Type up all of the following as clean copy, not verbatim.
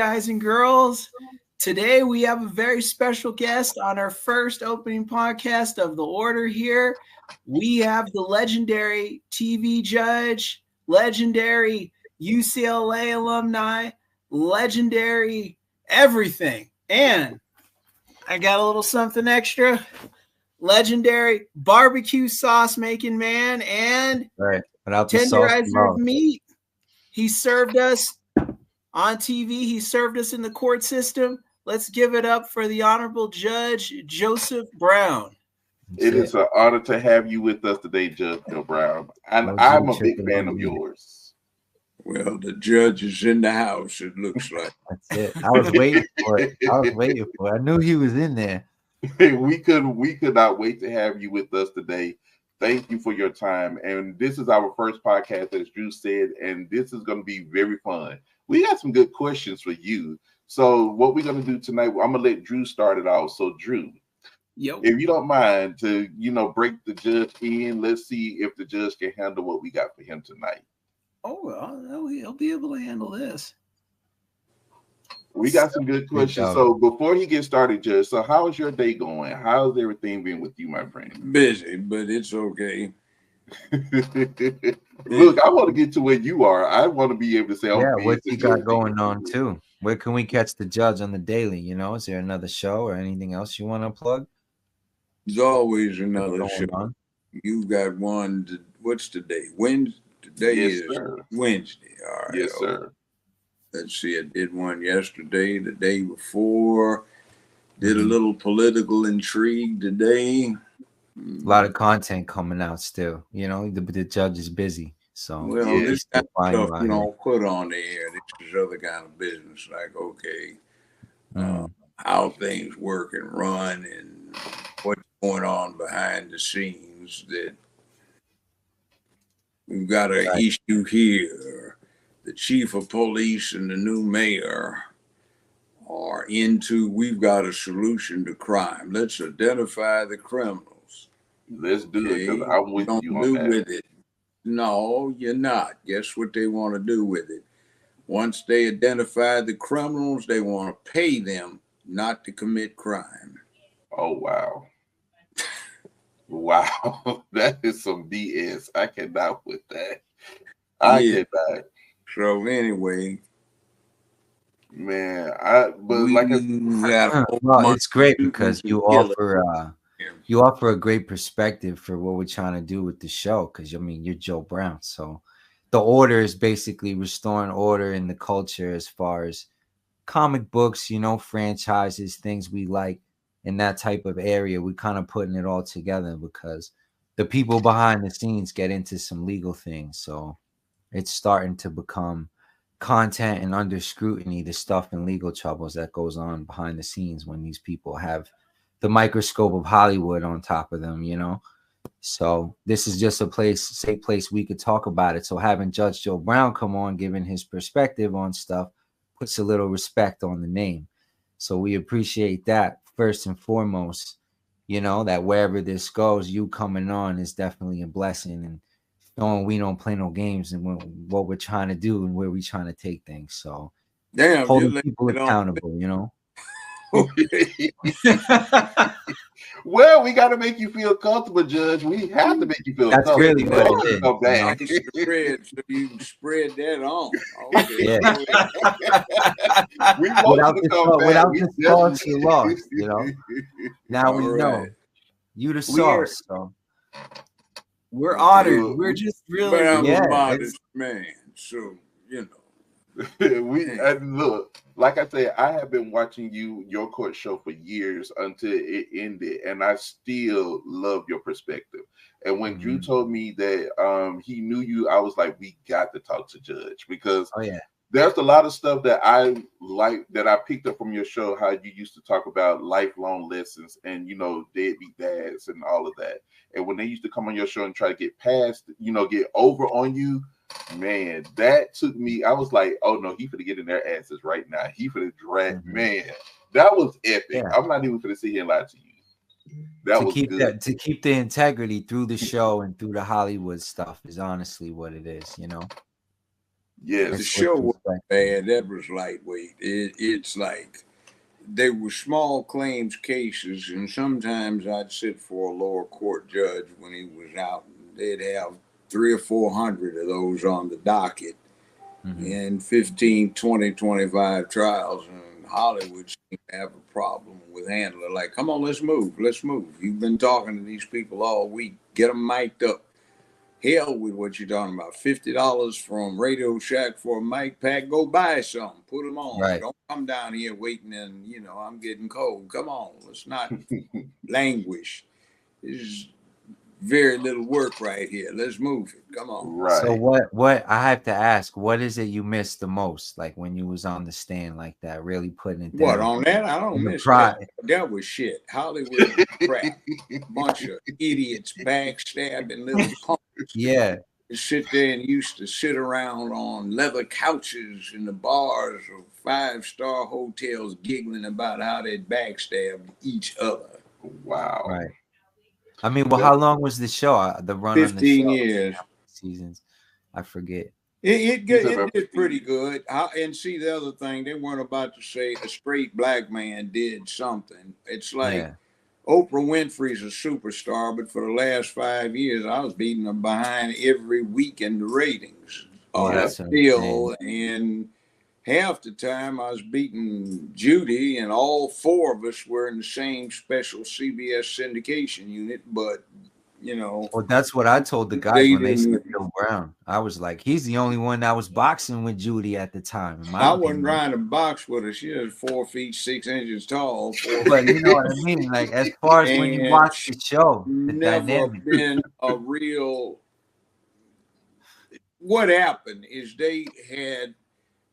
guys and girls. Today we have a very special guest on our first opening podcast of The Order here. We have the legendary TV judge, legendary UCLA alumni, legendary everything. And I got a little something extra. Legendary barbecue sauce making man and tenderizer of meat. He served us on TV. He served us in the court system. Let's give it up for the Honorable Judge Joseph Brown. It is an honor to have you with us today, Judge Bill Brown. And I'm a big fan of yours. Well, the judge is in the house, it looks like. That's it. I was waiting for it. I knew he was in there. We could not wait to have you with us today. Thank you for your time. And this is our first podcast, as Drew said, and this is going to be very fun. We got some good questions for you. So what we're going to do tonight, I'm going to let Drew start it off. So Drew, if you don't mind to, break the judge in, let's see if the judge can handle what we got for him tonight. Oh, well, he'll be able to handle this. We got some good questions. So before he gets started, Judge, so how is your day going? How's everything been with you, my friend? Busy, but it's okay. Look, I want to get to where you are. I want to be able to say, what you got going on too? Where can we catch the judge on the daily? Is there another show or anything else you want to plug? There's always another show. On? You've got one. What's today? Wednesday. Today is Wednesday. All right. Yes, sir. Let's see. I did one yesterday. The day before, did a little political intrigue today. A lot of content coming out still. The judge is busy. So this kind of stuff you don't put on the air. This is other kind of business. Like, how things work and run and what's going on behind the scenes. That we've got an issue here. The chief of police and the new mayor are we've got a solution to crime. Let's identify the criminals. Let's do it, because I'm with you on that. With it. No, you're not. Guess what they want to do with it? Once they identify the criminals, they want to pay them not to commit crime. Oh, wow. Wow. That is some BS. I cannot with that. I cannot. So anyway, man, it's great because you offer a great perspective for what we're trying to do with the show. Because you're Joe Brown, so the Order is basically restoring order in the culture as far as comic books, franchises, things we like in that type of area. We're kind of putting it all together because the people behind the scenes get into some legal things, so it's starting to become content and under scrutiny, the stuff and legal troubles that goes on behind the scenes when these people have the microscope of Hollywood on top of them, So this is just a safe place we could talk about it. So having Judge Joe Brown come on, giving his perspective on stuff, puts a little respect on the name. So we appreciate that first and foremost, that wherever this goes, you coming on is definitely a blessing, and knowing we don't play no games and what we're trying to do and where we're trying to take things. So holding people accountable, Well, we got to make you feel comfortable, Judge. We have to make you feel comfortable. That's really what it is. So you spread that on. Okay. Yeah. Without the sauce, you lost, Now we know. You the sauce, so. We're honored. We're just really modest man. So, look, like I said, I have been watching your court show for years until it ended, and I still love your perspective. And when Drew told me that he knew you, I was like, we got to talk to Judge, because there's a lot of stuff that I like that I picked up from your show, how you used to talk about lifelong lessons and, deadbeat dads and all of that. And when they used to come on your show and try to get past, get over on you, man, that took me. I was like, oh no, he finna get in their asses right now. He finna drag, man. That was epic. Yeah. I'm not even finna sit here and lie to you. That was good. To keep the integrity through the show and through the Hollywood stuff is honestly what it is, Yes. The show was bad. That was lightweight. It's like they were small claims cases, and sometimes I'd sit for a lower court judge when he was out. They'd have 300 or 400 of those on the docket, and 15, 20, 25 trials. And Hollywood seemed to have a problem with handling. Like, come on, let's move. Let's move. You've been talking to these people all week. Get them mic'd up. Hell with what you're talking about. $50 from Radio Shack for a mic pack. Go buy some. Put them on. Right. Don't come down here waiting and, I'm getting cold. Come on. Let's not languish. There's very little work right here. Let's move it. Come on. Right. So what I have to ask, what is it you missed the most? Like when you was on the stand like that, really putting it down? What, on that? I don't miss that. That was shit. Hollywood crap. Bunch of idiots backstabbing little punks. Yeah. Sit there and used to sit around on leather couches in the bars of 5-star hotels giggling about how they'd backstab each other. Wow. Right. I mean, well, how long was the show? The run 15 on the show? years. Seasons. I forget. It did pretty good. And see, the other thing, they weren't about to say a straight black man did something. It's like Oprah Winfrey's a superstar, but for the last 5 years, I was beating her behind every week in the ratings. Still, and half the time I was beating Judy, and all 4 of us were in the same special CBS syndication unit, but well, that's what I told the guys when they said Joe Brown. I was like, he's the only one that was boxing with Judy at the time. I wasn't trying to box with her. She was 4 feet 6 inches tall. But you know what I mean? Like, as far as when you watch the show, the dynamic. Been a real. What happened is they had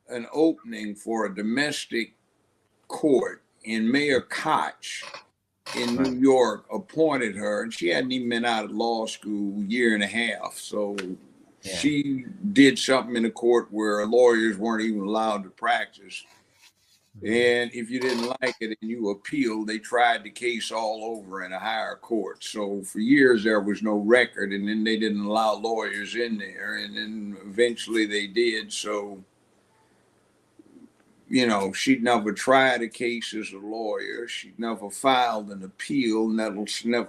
an opening for a domestic court, and Mayor Koch in New York appointed her, and she hadn't even been out of law school a year and a half. So she did something in the court where lawyers weren't even allowed to practice. And if you didn't like it and you appealed, they tried the case all over in a higher court. So for years there was no record, and then they didn't allow lawyers in there, and then eventually they did. So she'd never tried a case as a lawyer. She'd never filed an appeal, never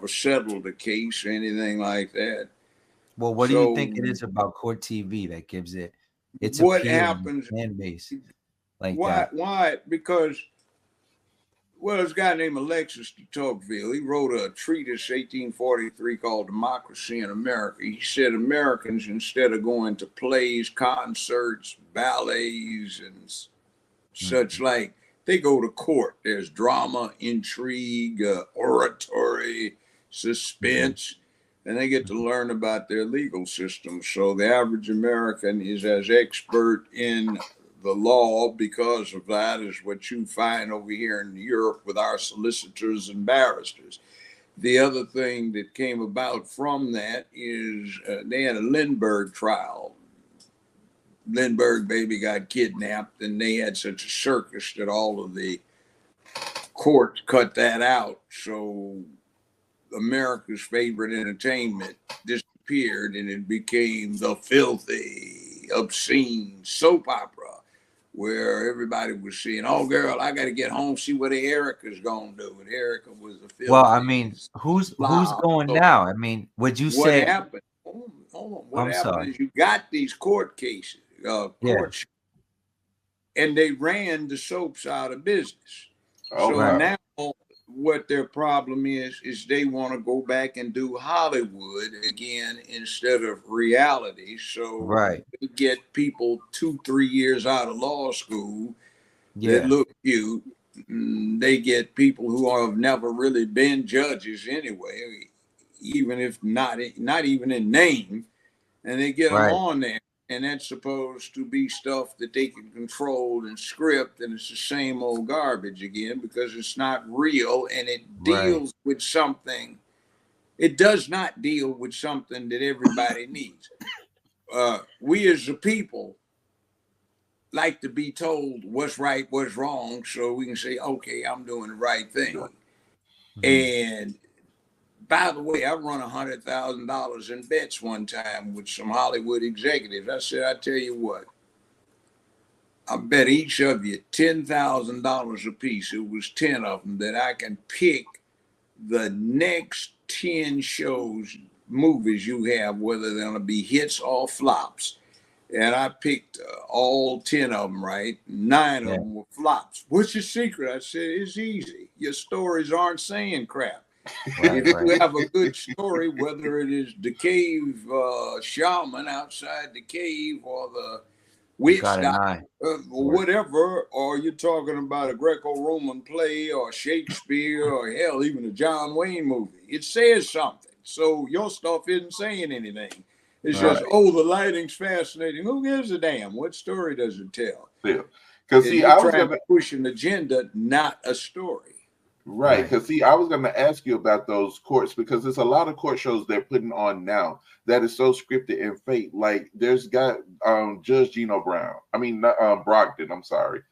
settled a case or anything like that. Well, what do you think it is about court TV that gives it its what appeal happens fan base like why, that? Why? Because, there's a guy named Alexis de Tocqueville. He wrote a treatise, 1843, called Democracy in America. He said Americans, instead of going to plays, concerts, ballets, and such like, they go to court. There's drama, intrigue, oratory, suspense, and they get to learn about their legal system. So the average American is as expert in the law because of that as what you find over here in Europe with our solicitors and barristers. The other thing that came about from that is they had a Lindbergh trial. Lindbergh baby got kidnapped, and they had such a circus that all of the courts cut that out. So America's favorite entertainment disappeared, and it became the filthy, obscene soap opera where everybody was saying, "Oh, girl, I got to get home, see what Erica's going to do." And Erica was the filthy. Well, I mean, who's going now? I mean, would you say what happened? Hold on. What happened is you got these court cases. And they ran the soaps out of business. Now what their problem is they want to go back and do Hollywood again instead of reality. So they get people 2-3 years out of law school that look cute. They get people who have never really been judges anyway, even if not even in name, and they get them on there. And that's supposed to be stuff that they can control and script, and it's the same old garbage again because it's not real, and it deals with something. It does not deal with something that everybody needs. We as a people like to be told what's right, what's wrong, so we can say, okay, I'm doing the right thing. And by the way, I run $100,000 in bets one time with some Hollywood executives. I said, I tell you what, I bet each of you $10,000 a piece. It was 10 of them that I can pick the next 10 shows, movies you have, whether they're going to be hits or flops. And I picked all 10 of them, right? 9 of them were flops. What's your secret? I said, it's easy. Your stories aren't saying crap. If you have a good story, whether it is the cave shaman outside the cave or the witch doctor, or whatever, or you're talking about a Greco-Roman play or Shakespeare or hell, even a John Wayne movie, it says something. So your stuff isn't saying anything. It's just, oh, the lighting's fascinating. Who gives a damn? What story does it tell? Yeah, because see, I was trying to push an agenda, not a story. Right, because see, I was going to ask you about those courts, because there's a lot of court shows they're putting on now that is so scripted and fake. Like there's got Judge Gino Brown. I mean, Brogdon. I'm sorry.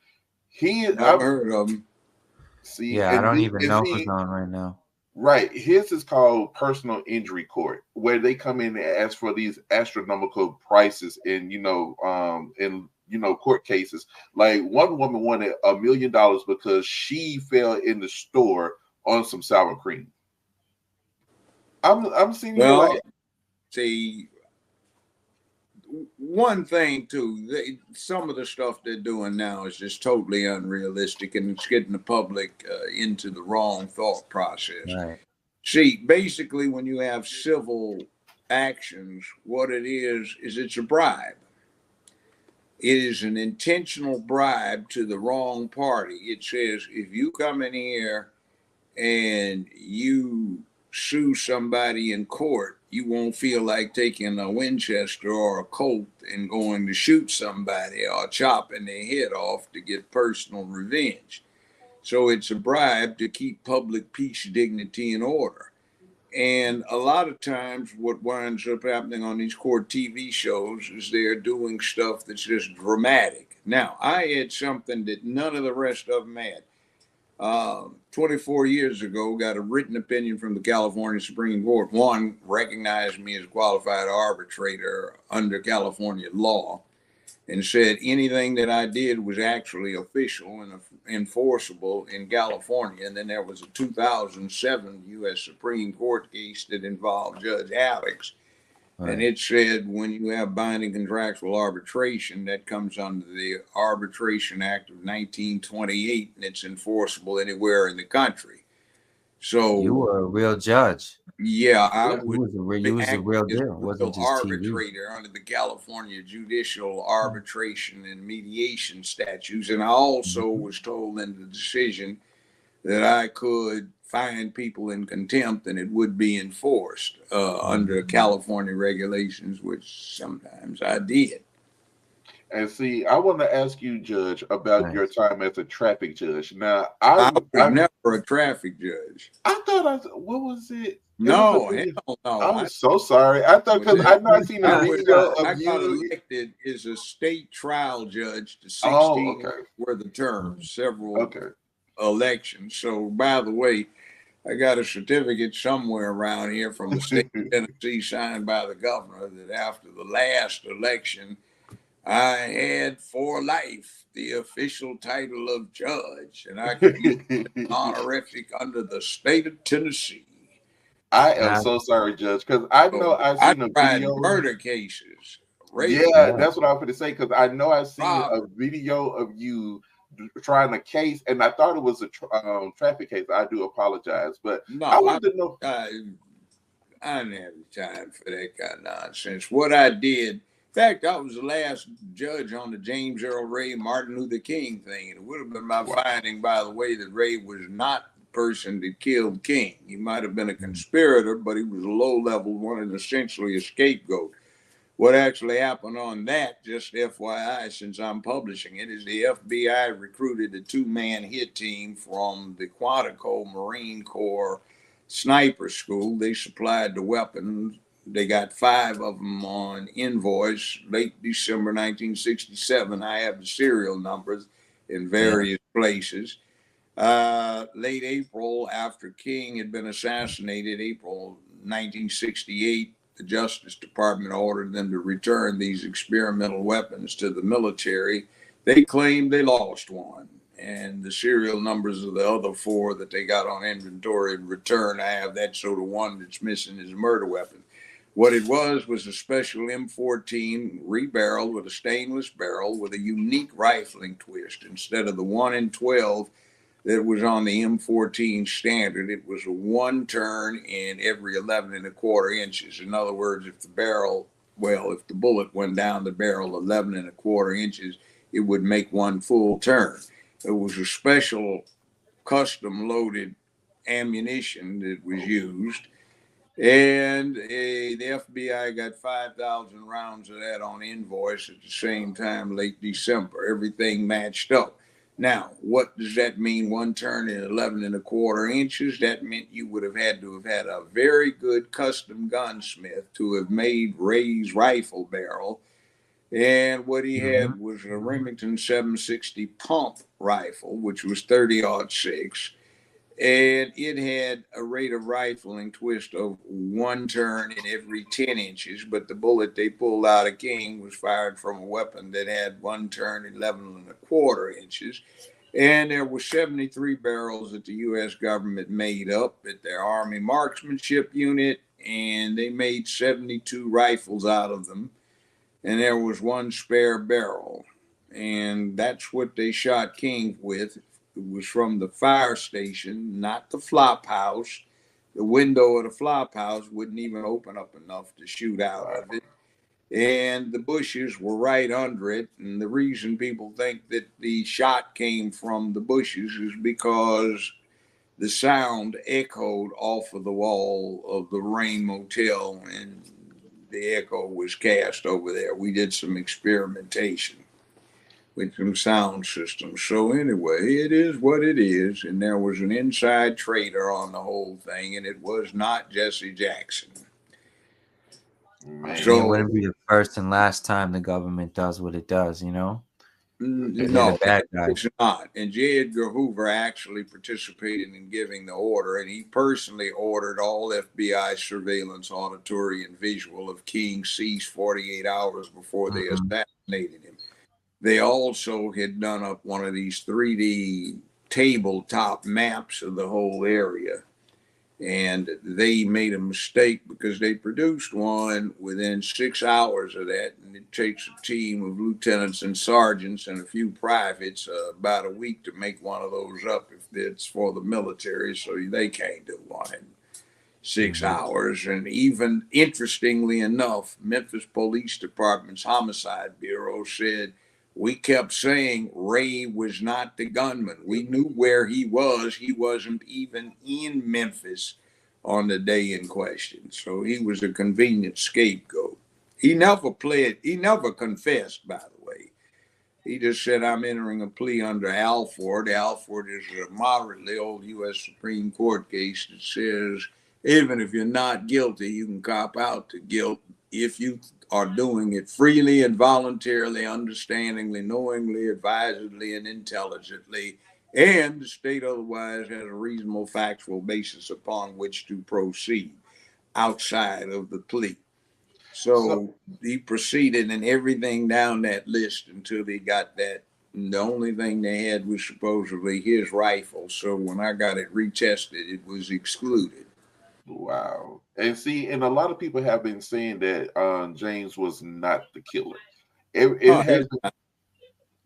I've heard of him. See, I don't even know who's on right now. Right, his is called personal injury court, where they come in and ask for these astronomical prices in court cases. Like one woman wanted $1 million because she fell in the store on some sour cream. I'm seeing see, one thing too, some of the stuff they're doing now is just totally unrealistic, and it's getting the public into the wrong thought process. Right. See, basically, when you have civil actions, what it is it's a bribe. It is an intentional bribe to the wrong party. It says, if you come in here and you sue somebody in court, you won't feel like taking a Winchester or a Colt and going to shoot somebody or chopping their head off to get personal revenge. So it's a bribe to keep public peace, dignity, and order. And a lot of times what winds up happening on these court TV shows is they're doing stuff that's just dramatic. Now, I had something that none of the rest of them had. 24 years ago, got a written opinion from the California Supreme Court. One, recognized me as a qualified arbitrator under California law and said anything that I did was actually official and enforceable in California. And then there was a 2007 U.S. Supreme Court case that involved Judge Alex. Right. And it said when you have binding contractual arbitration, that comes under the Arbitration Act of 1928, and it's enforceable anywhere in the country. So you were a real judge. Yeah, I was a real deal. Wasn't just arbitrator TV. Under the California Judicial Arbitration and Mediation Statutes, and I also was told in the decision that I could fine people in contempt and it would be enforced under California regulations, which sometimes I did. And see, I want to ask you, Judge, about your time as a traffic judge. Now, I was never a traffic judge. I thought what was it? No, hell no. I'm so sorry. I thought, because I know I seen a video of I got elected as a state trial judge to 16 were the terms, several elections. So, by the way, I got a certificate somewhere around here from the state of Tennessee signed by the governor that after the last election, I had for life the official title of judge, and I could use an honorific under the state of Tennessee. I am so sorry, Judge, because I know I've seen a video. Murder cases. That's what I was going to say, because I know I've seen a video of you trying a case, and I thought it was a traffic case. I do apologize, but no, I wanted to know. I didn't have the time for that kind of nonsense. What I did, in fact, I was the last judge on the James Earl Ray Martin Luther King thing. It would have been my finding, by the way, that Ray was not person that killed King. He might have been a conspirator, but he was a low-level one and essentially a scapegoat. What actually happened on that, just FYI, since I'm publishing it, is the FBI recruited a 2-man hit team from the Quantico Marine Corps sniper school. They supplied the weapons. They got 5 of them on invoice late December 1967. I have the serial numbers in various places. Late April, after King had been assassinated, April 1968, the Justice Department ordered them to return these experimental weapons to the military. They claimed they lost one. And the serial numbers of the other 4 that they got on inventory and return, I have that. So the one that's missing is a murder weapon. What it was a special M14 rebarreled with a stainless barrel with a unique rifling twist. Instead of the 1 in 12 that was on the M14 standard, it was a 1 turn in every 11 1/4 inches. In other words, if the bullet went down the barrel 11 1/4 inches, it would make 1 full turn. It was a special custom loaded ammunition that was used. And the FBI got 5,000 rounds of that on invoice at the same time, late December. Everything matched up. Now, what does that mean? 1 turn in 11 1/4 inches. That meant you would have had a very good custom gunsmith to have made Ray's rifle barrel. And what he had was a Remington 760 pump rifle, which was 30-06. And it had a rate of rifling twist of 1 turn in every 10 inches. But the bullet they pulled out of King was fired from a weapon that had 1 turn 11 1/4 inches. And there were 73 barrels that the U.S. government made up at their Army Marksmanship Unit. And they made 72 rifles out of them. And there was 1 spare barrel. And that's what they shot King with. It was from the fire station, not the flop house. The window of the flop house wouldn't even open up enough to shoot out of it. And the bushes were right under it. And the reason people think that the shot came from the bushes is because the sound echoed off of the wall of the Rain Motel, and the echo was cast over there. We did some experimentation with some sound systems. So anyway, it is what it is. And there was an inside trader on the whole thing, and it was not Jesse Jackson. Man. So it wouldn't be the first and last time the government does what it does, you know? No, it's not. And J. Edgar Hoover actually participated in giving the order, and he personally ordered all FBI surveillance, auditory, and visual of King cease 48 hours before they assassinated him. They also had done up one of these 3D tabletop maps of the whole area. And they made a mistake because they produced one within 6 hours of that. And it takes a team of lieutenants and sergeants and a few privates about a week to make one of those up if it's for the military. So they can't do one in 6 hours. And even interestingly enough, Memphis Police Department's Homicide Bureau said, we kept saying Ray was not the gunman. We knew where he was. He wasn't even in Memphis on the day in question. So he was a convenient scapegoat. He never confessed, by the way. He just said, I'm entering a plea under Alford. Alford is a moderately old U.S. Supreme Court case that says, even if you're not guilty, you can cop out to guilt if you are doing it freely and voluntarily, understandingly, knowingly, advisedly, and intelligently, and the state otherwise has a reasonable factual basis upon which to proceed outside of the plea. So he proceeded and everything down that list until they got that. And the only thing they had was supposedly his rifle. So when I got it retested, it was excluded. Wow. And see, and a lot of people have been saying that James was not the killer.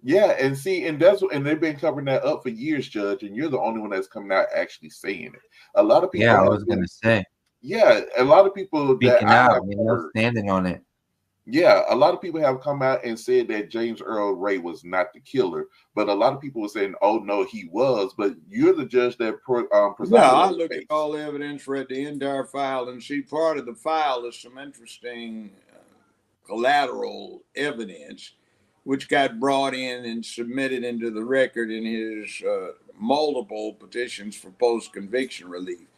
Yeah, and see, and they've been covering that up for years, Judge, and you're the only one that's coming out actually saying it. A lot of people I was gonna say. Yeah, a lot of people speaking out, standing on it. Yeah, a lot of people have come out and said that James Earl Ray was not the killer, but a lot of people were saying, "Oh no, he was." But you're the judge that presided. Yeah, I look at all the evidence, read the entire file, and see part of the file is some interesting collateral evidence, which got brought in and submitted into the record in his multiple petitions for post-conviction relief.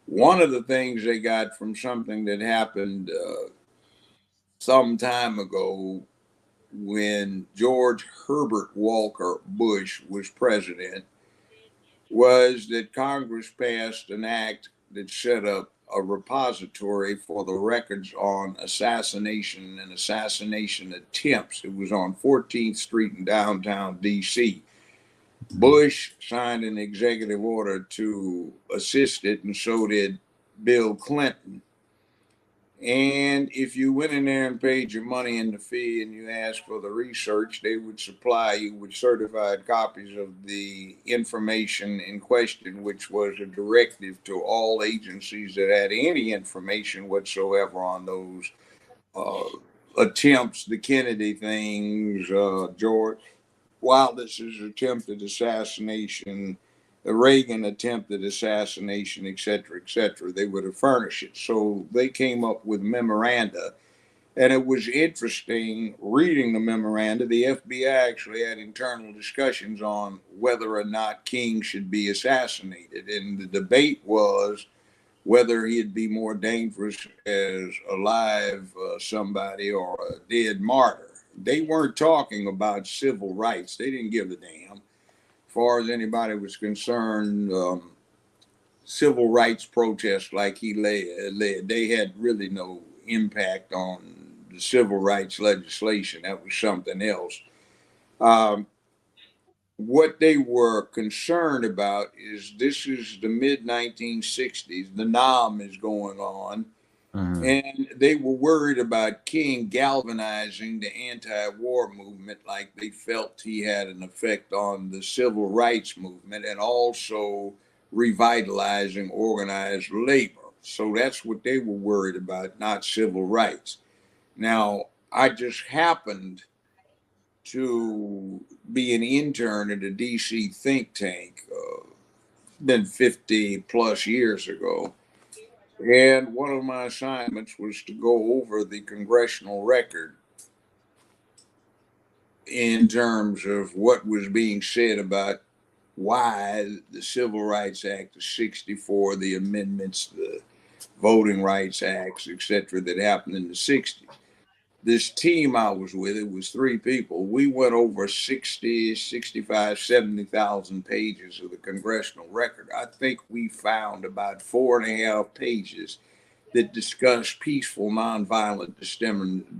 One of the things they got from something that happened some time ago when George Herbert Walker Bush was president was that Congress passed an act that set up a repository for the records on assassination and assassination attempts. It was on 14th Street in downtown D.C. Bush signed an executive order to assist it, and so did Bill Clinton. And if you went in there and paid your money in the fee and you asked for the research, they would supply you with certified copies of the information in question, which was a directive to all agencies that had any information whatsoever on those attempts, the Kennedy things, George Wilderness's attempted assassination, the Reagan attempted assassination, et cetera, they were to furnish it. So they came up with memoranda. And it was interesting reading the memoranda. The FBI actually had internal discussions on whether or not King should be assassinated. And the debate was whether he'd be more dangerous as a live somebody or a dead martyr. They weren't talking about civil rights. They didn't give a damn. As far as anybody was concerned, civil rights protests like he led, they had really no impact on the civil rights legislation. That was something else. What they were concerned about is this is the mid-1960s. The NAM is going on. And they were worried about King galvanizing the anti-war movement, like they felt he had an effect on the civil rights movement, and also revitalizing organized labor. So that's what they were worried about, not civil rights. Now, I just happened to be an intern at a DC think tank, been 50 plus years ago. And one of my assignments was to go over the congressional record in terms of what was being said about why the Civil Rights Act of 64, the amendments, the Voting Rights Acts, et cetera, that happened in the 60s. This team I was with, it was 3 people. We went over 60, 65, 70,000 pages of the congressional record. I think we found about 4.5 pages that discuss peaceful, nonviolent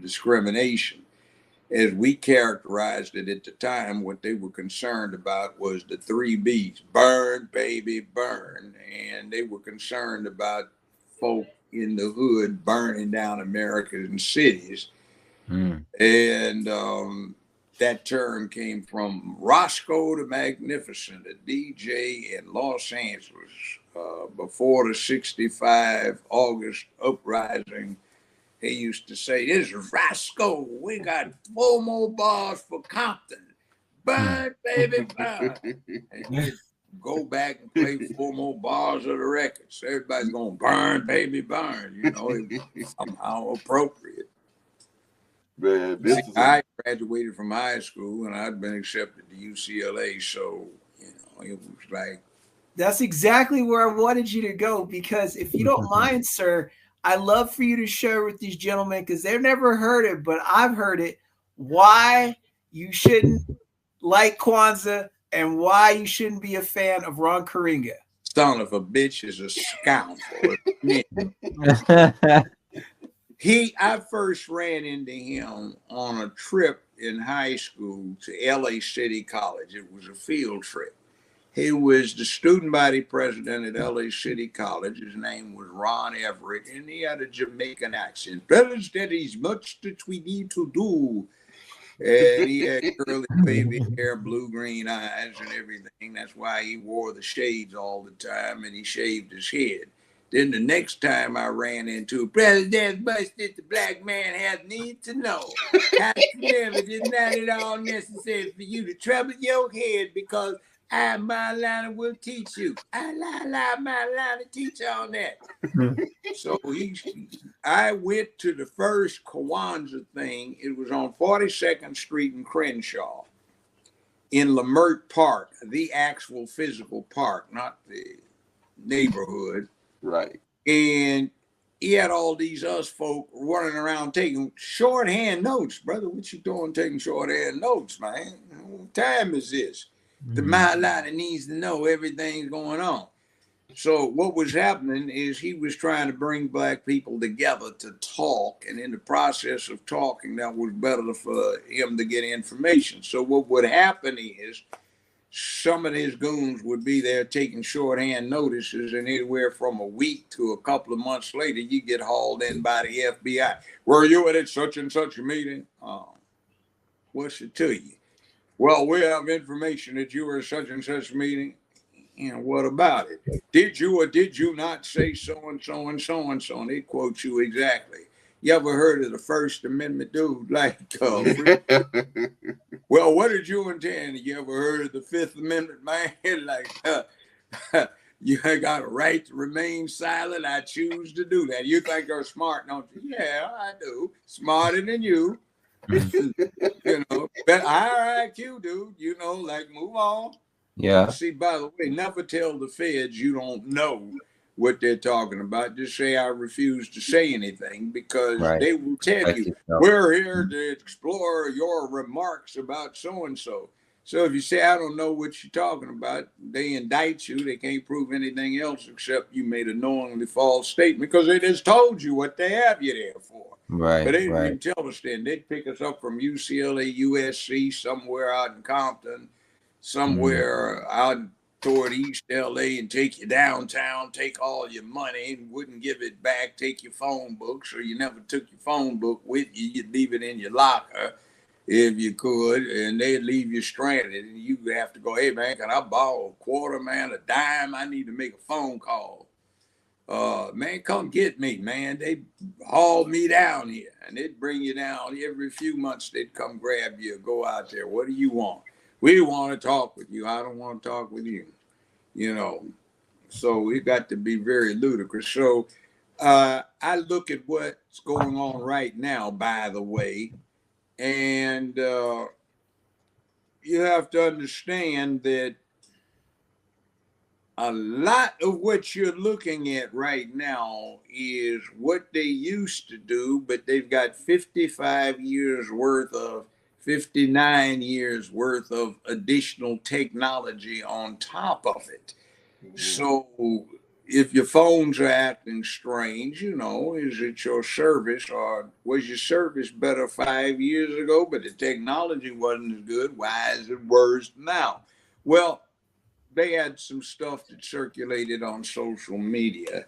discrimination. As we characterized it at the time, what they were concerned about was the 3 B's, burn, baby, burn. And they were concerned about folk in the hood burning down American cities. And that term came from Roscoe the Magnificent, a DJ in Los Angeles before the 65 August uprising. He used to say, "This is Roscoe. We got 4 more bars for Compton. Burn, baby, burn." And he'd go back and play 4 more bars of the records. Everybody's going, burn, baby, burn. You know, it was somehow appropriate. Man, I graduated from high school and I'd been accepted to UCLA, so it was like. That's exactly where I wanted you to go, because if you don't mind, sir, I'd love for you to share with these gentlemen, because they've never heard it, but I've heard it, why you shouldn't like Kwanzaa and why you shouldn't be a fan of Ron Karenga. Son of a bitch is a scoundrel. I first ran into him on a trip in high school to LA City College. It was a field trip. He was the student body president at LA City College. His name was Ron Everett, and he had a Jamaican accent. "Brothers, there is much that we need to do." And he had curly baby hair, blue-green eyes, and everything. That's why he wore the shades all the time, and he shaved his head. Then the next time I ran into "Brother, there's much that the black man has need to know. However, it is not at all necessary for you to trouble your head, because I, Marlana, will teach you. I, Marlana, teach on that." So I went to the first Kwanzaa thing. It was on 42nd Street in Crenshaw, in Lamert Park, the actual physical park, not the neighborhood. Right. And he had all these us folk running around taking shorthand notes. "Brother, what you doing taking shorthand notes, man? What time is this? The Marlana needs to know everything's going on." So what was happening is he was trying to bring black people together to talk, and in the process of talking, that was better for him to get information. So what would happen is some of his goons would be there taking shorthand notices, and anywhere from a week to a couple of months later, you get hauled in by the FBI. Were you at such and such a meeting? What's it to you? Well, we have information that you were at such and such a meeting. And what about it? Did you or did you not say so and so and so and so? And they quote you exactly. You ever heard of the First Amendment, dude? Like, well, what did you intend? You ever heard of the Fifth Amendment, man? Like, you got a right to remain silent. I choose to do that. You think you're smart, don't you? Yeah, I do. Smarter than you. You know, but higher IQ, dude. You know, like, move on. Yeah. See, by the way, never tell the feds you don't know what they're talking about. Just say I refuse to say anything, because they will tell you, we're here to explore your remarks about so-and-so. So if you say, I don't know what you're talking about, they indict you. They can't prove anything else except you made a knowingly false statement, because they just told you what they have you there for. Right. But they didn't even tell us then. They'd pick us up from UCLA, USC, somewhere out in Compton, somewhere out toward East LA, and take you downtown, take all your money and wouldn't give it back, take your phone book. So you never took your phone book with you. You'd leave it in your locker if you could, and they'd leave you stranded. And you have to go, hey, man, can I borrow a quarter, man, a dime? I need to make a phone call. Man, come get me, man. They hauled me down here, and they'd bring you down every few months. They'd come grab you, go out there. What do you want? We want to talk with you. I don't want to talk with you. You know, so we got to be very ludicrous. So I look at what's going on right now, by the way, and you have to understand that a lot of what you're looking at right now is what they used to do, but they've got 59 years worth of additional technology on top of it. So if your phones are acting strange, you know, is it your service, or was your service better 5 years ago, but the technology wasn't as good? Why is it worse now? Well, they had some stuff that circulated on social media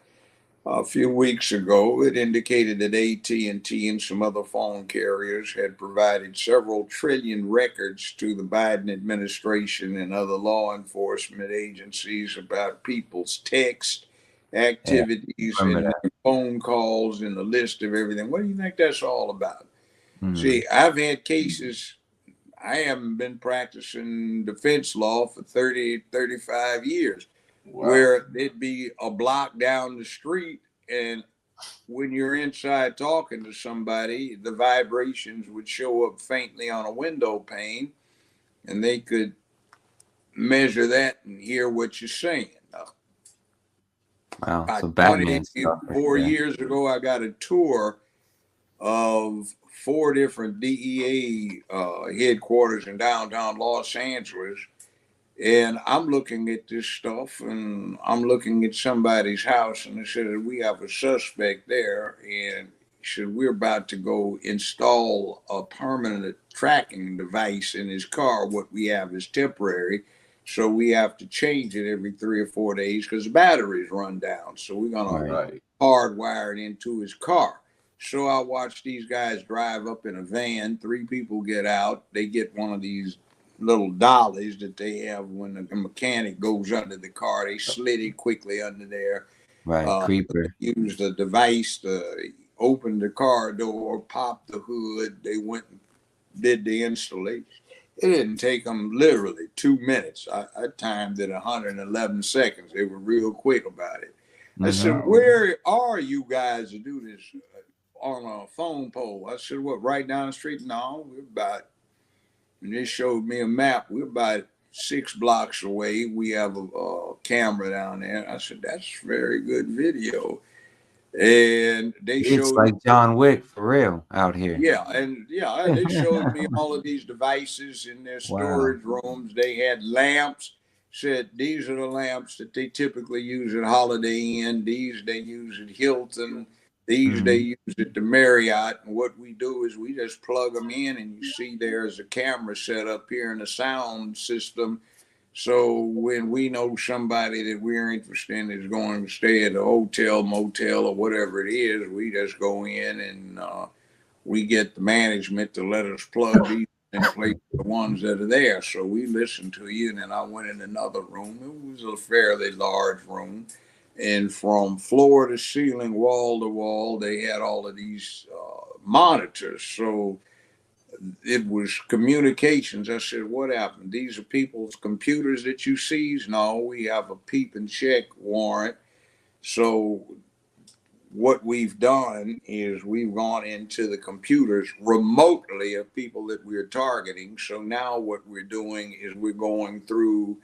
a few weeks ago. It indicated that AT&T and some other phone carriers had provided several trillion records to the Biden administration and other law enforcement agencies about people's text activities and phone calls and the list of everything. What do you think that's all about? See, I've had cases. I haven't been practicing defense law for 35 years, where it'd be a block down the street, and when you're inside talking to somebody, the vibrations would show up faintly on a window pane, and they could measure that and hear what you're saying. Wow, so Batman stuff. 4 years ago, I got a tour of 4 different DEA headquarters in downtown Los Angeles. And I'm looking at this stuff, and I'm looking at somebody's house, and they said, we have a suspect there. And said, we're about to go install a permanent tracking device in his car. What we have is temporary. So we have to change it every 3 or 4 days because the batteries run down. So we're going to hardwire it into his car. So I watch these guys drive up in a van. 3 people get out. They get one of these little dollies that they have when the mechanic goes under the car. They slid it quickly under there. Creeper. Use the device to open the car door, pop the hood. They went and did the installation. It didn't take them literally 2 minutes. I timed it 111 seconds. They were real quick about it. I said, where are you guys to do this on a phone pole? I said, what, right down the street? No, we're about, and they showed me a map. We're about 6 blocks away. We have a camera down there. I said, that's very good video. And they showed, it's like John Wick for real out here. Yeah, and they showed me all of these devices in their storage rooms. They had lamps said these are the lamps that they typically use at Holiday Inn. These they use at Hilton. These they use at the Marriott. And what we do is we just plug them in, and you see there's a camera set up here and a sound system. So when we know somebody that we're interested in is going to stay at a hotel, motel, or whatever it is, we just go in and we get the management to let us plug these in place, the ones that are there. So we listened to you, and then I went in another room. It was a fairly large room, and from floor to ceiling, wall to wall, they had all of these monitors. So it was communications. I said, what happened? These are people's computers that you seize? No, we have a peep and check warrant. So what we've done is we've gone into the computers remotely of people that we're targeting. So now what we're doing is we're going through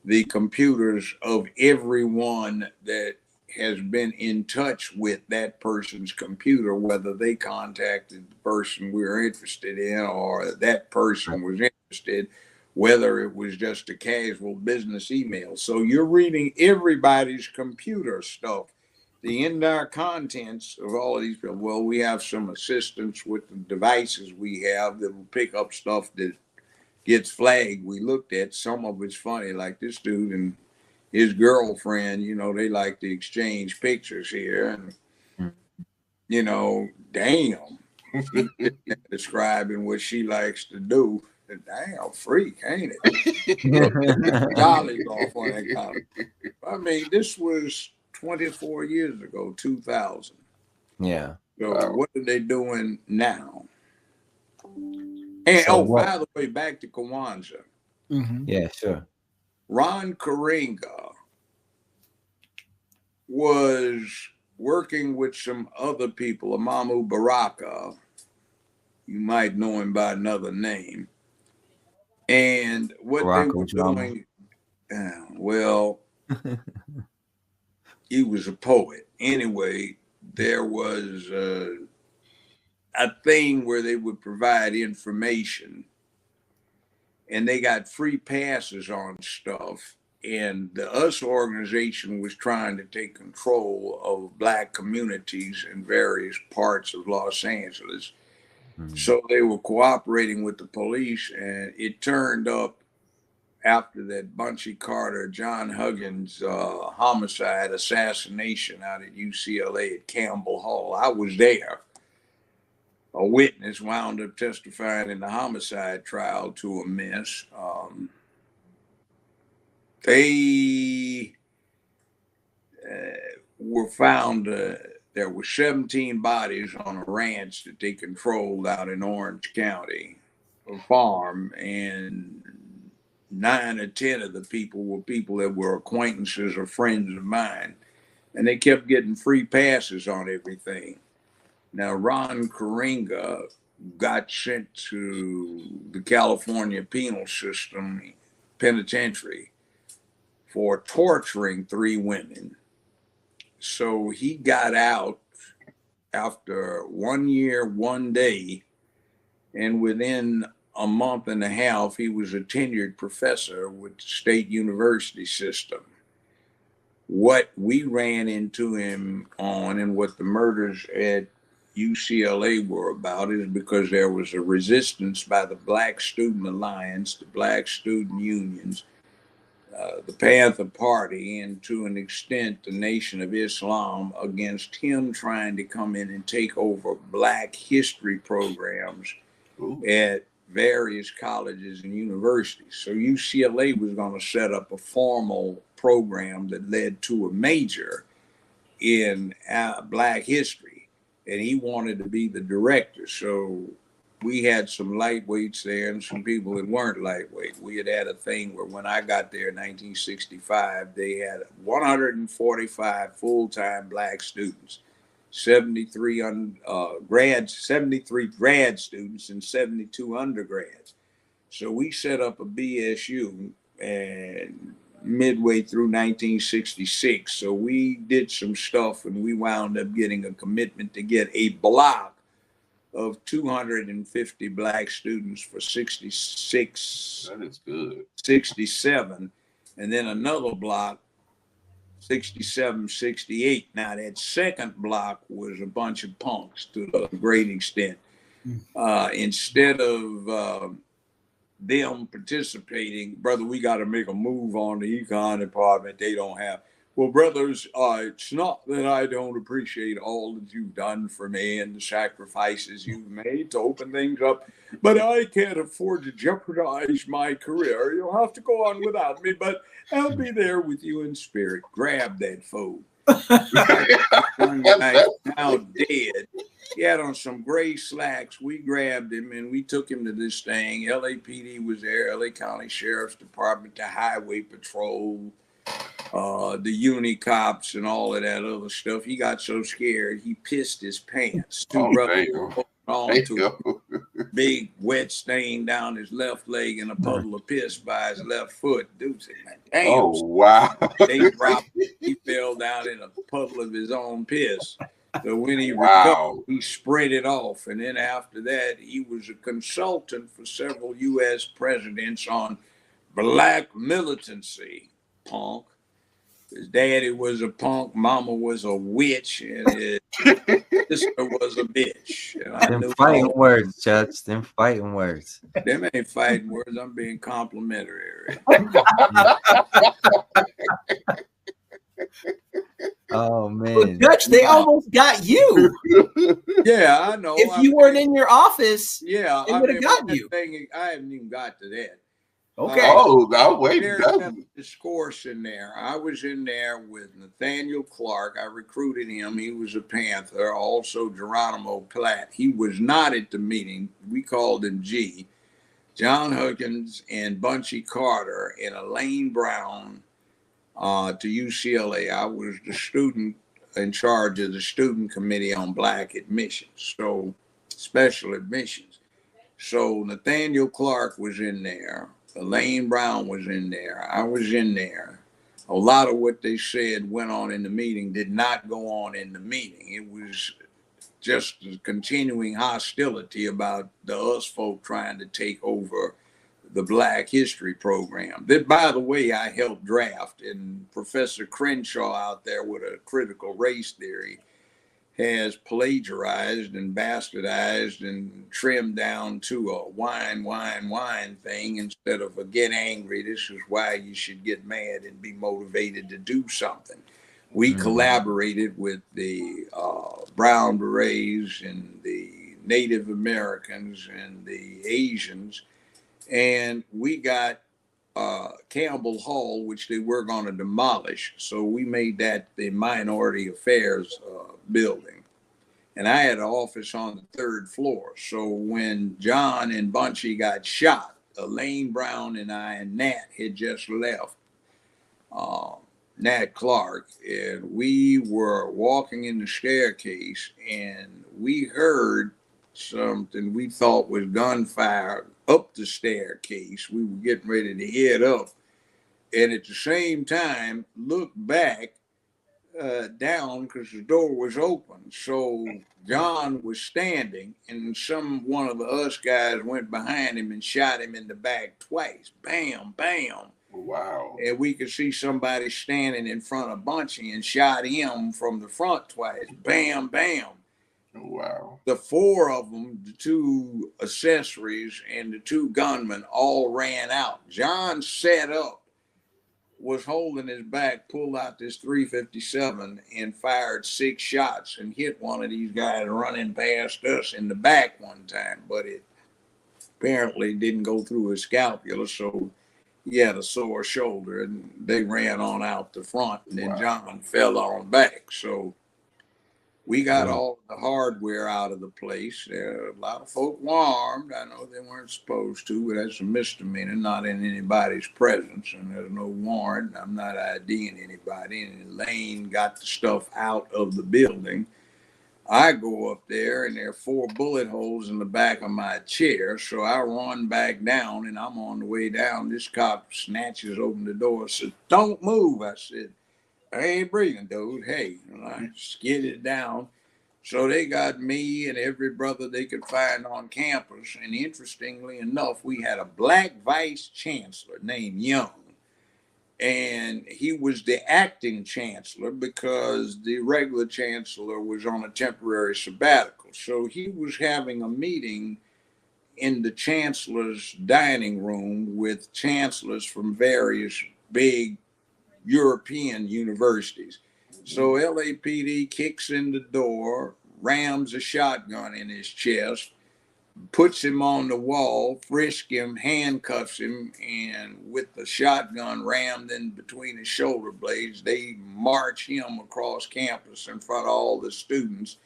the computers of everyone that has been in touch with that person's computer, whether they contacted the person we were interested in or that person was interested, whether it was just a casual business email. So you're reading everybody's computer stuff, the entire contents of all of these people. Well, we have some assistance with the devices we have that will pick up stuff that gets flagged. We looked at some of it's funny, like this dude and his girlfriend, you know, they like to exchange pictures here. And, you know, damn, describing what she likes to do. Damn, freak, ain't it? Jolly's off on that comment. I mean, this was 24 years ago, 2000. Yeah. So what are they doing now? And by the way, back to Kwanzaa. Yeah, sure. Ron Karenga was working with some other people, Amamu Baraka. You might know him by another name. And what Baraka, they were doing, well, he was a poet. Anyway, there was a thing where they would provide information, and they got free passes on stuff. And the US organization was trying to take control of Black communities in various parts of Los Angeles. So they were cooperating with the police, and it turned up after that Bunchy Carter, John Huggins homicide, assassination out at UCLA at Campbell Hall. I was there. A witness wound up testifying in the homicide trial to a mess. They were found, there were 17 bodies on a ranch that they controlled out in Orange County, a farm, and 9 or 10 of the people were people that were acquaintances or friends of mine, and they kept getting free passes on everything. Now, Ron Karenga got sent to the California penal system penitentiary for torturing 3 women. So he got out after 1 year, 1 day, and within a month and a half, he was a tenured professor with the state university system. What we ran into him on and what the murders at UCLA were about is because there was a resistance by the Black Student Alliance, the Black Student Unions, the Panther Party, and to an extent the Nation of Islam against him trying to come in and take over Black history programs at various colleges and universities. So UCLA was going to set up a formal program that led to a major in Black history, and he wanted to be the director. So we had some lightweights there and some people that weren't lightweight. We had a thing where when I got there in 1965, they had 145 full-time Black students, 73 grad students, and 72 undergrads. So we set up a BSU and midway through 1966. So we did some stuff, and we wound up getting a commitment to get a block of 250 Black students for 66. That is good. 67. and then another block, 67, 68. Now that second block was a bunch of punks to a great extent. Instead of them participating, brother, we got to make a move on the econ department. They don't have. Well, brothers, it's not that I don't appreciate all that you've done for me and the sacrifices you've made to open things up, but I can't afford to jeopardize my career. You'll have to go on without me, but I'll be there with you in spirit. Grab that fool. One guy now dead. He had on some gray slacks. We grabbed him and we took him to this thing. LAPD was there, LA County Sheriff's Department, the Highway Patrol, the uni cops and all of that other stuff. He got so scared he pissed his pants. Two brothers on to a big wet stain down his left leg and a puddle of piss by his left foot. Dude said, man, damn. Oh, wow. They dropped him. He fell down in a puddle of his own piss. So when he recovered, he spread it off. And then after that, he was a consultant for several U.S. presidents on black militancy, punk. His daddy was a punk, mama was a witch, and his sister was a bitch. And them fighting words, Judge. Them fighting words. Them ain't fighting words. I'm being complimentary. Oh man, well, Judge, they almost got you. Yeah, I know. If you weren't in your office, yeah, they would have gotten you. I haven't even got to that. Okay. I'll wait. There's a discourse in there. I was in there with Nathaniel Clark. I recruited him. He was a Panther. Also Geronimo Platt. He was not at the meeting. We called him G. John Huggins and Bunchy Carter and Elaine Brown to UCLA. I was the student in charge of the student committee on black admissions, so special admissions. So Nathaniel Clark was in there. Elaine Brown was in there. I was in there. A lot of what they said went on in the meeting did not go on in the meeting. It was just a continuing hostility about the us folk trying to take over the Black History program. That, by the way, I helped draft, and Professor Crenshaw out there with a critical race theory has plagiarized and bastardized and trimmed down to a whine thing instead of a get angry. This is why you should get mad and be motivated to do something. We collaborated with the Brown Berets and the Native Americans and the Asians, and we got Campbell Hall, which they were going to demolish. So we made that the Minority Affairs building. And I had an office on the 3rd floor. So when John and Bunchy got shot, Elaine Brown and I and Nat had just left, Nat Clark, and we were walking in the staircase and we heard something we thought was gunfire up the staircase. We were getting ready to head up, and at the same time looked back down because the door was open. So John was standing, and one of the us guys went behind him and shot him in the back twice. Bam, bam. Wow. And we could see somebody standing in front of Bunchy and shot him from the front twice. Bam, bam. Wow. The 4 of them, the 2 accessories and the 2 gunmen, all ran out. John set up, was holding his back, pulled out this .357 and fired 6 shots and hit one of these guys running past us in the back one time, but it apparently didn't go through his scapula, so he had a sore shoulder, and they ran on out the front, and then John fell on back. So we got all the hardware out of the place. A lot of folk were armed. I know they weren't supposed to, but that's a misdemeanor, not in anybody's presence, and there's no warrant. I'm not IDing anybody. And Elaine got the stuff out of the building. I go up there, and there are 4 bullet holes in the back of my chair, so I run back down, and I'm on the way down. This cop snatches open the door and says, "Don't move." I said, "I ain't breathing, dude. Hey," and I skidded down. So they got me and every brother they could find on campus. And interestingly enough, we had a black vice chancellor named Young. and he was the acting chancellor because the regular chancellor was on a temporary sabbatical. So he was having a meeting in the chancellor's dining room with chancellors from various big European universities. So LAPD kicks in the door, rams a shotgun in his chest, puts him on the wall, frisk him, handcuffs him, and with the shotgun rammed in between his shoulder blades, they march him across campus in front of all the students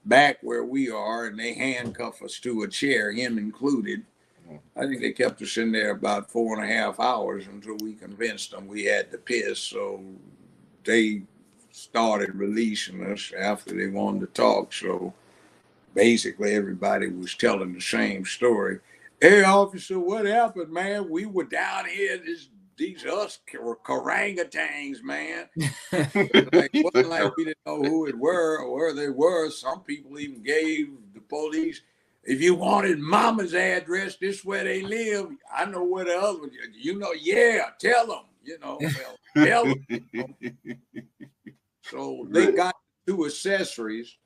back where we are, and they handcuff us to a chair, him included. I think they kept us in there about 4.5 hours until we convinced them we had to piss. So they started releasing us after they wanted to talk. So basically everybody was telling the same story. Hey, officer, what happened, man? We were down here, these us orangutans, man. Like, it wasn't like we didn't know who it were or where they were. Some people even gave the police, if you wanted mama's address, this is where they live. I know where the other one, you know, yeah, tell them, you know, well, tell them. So they got 2 accessories,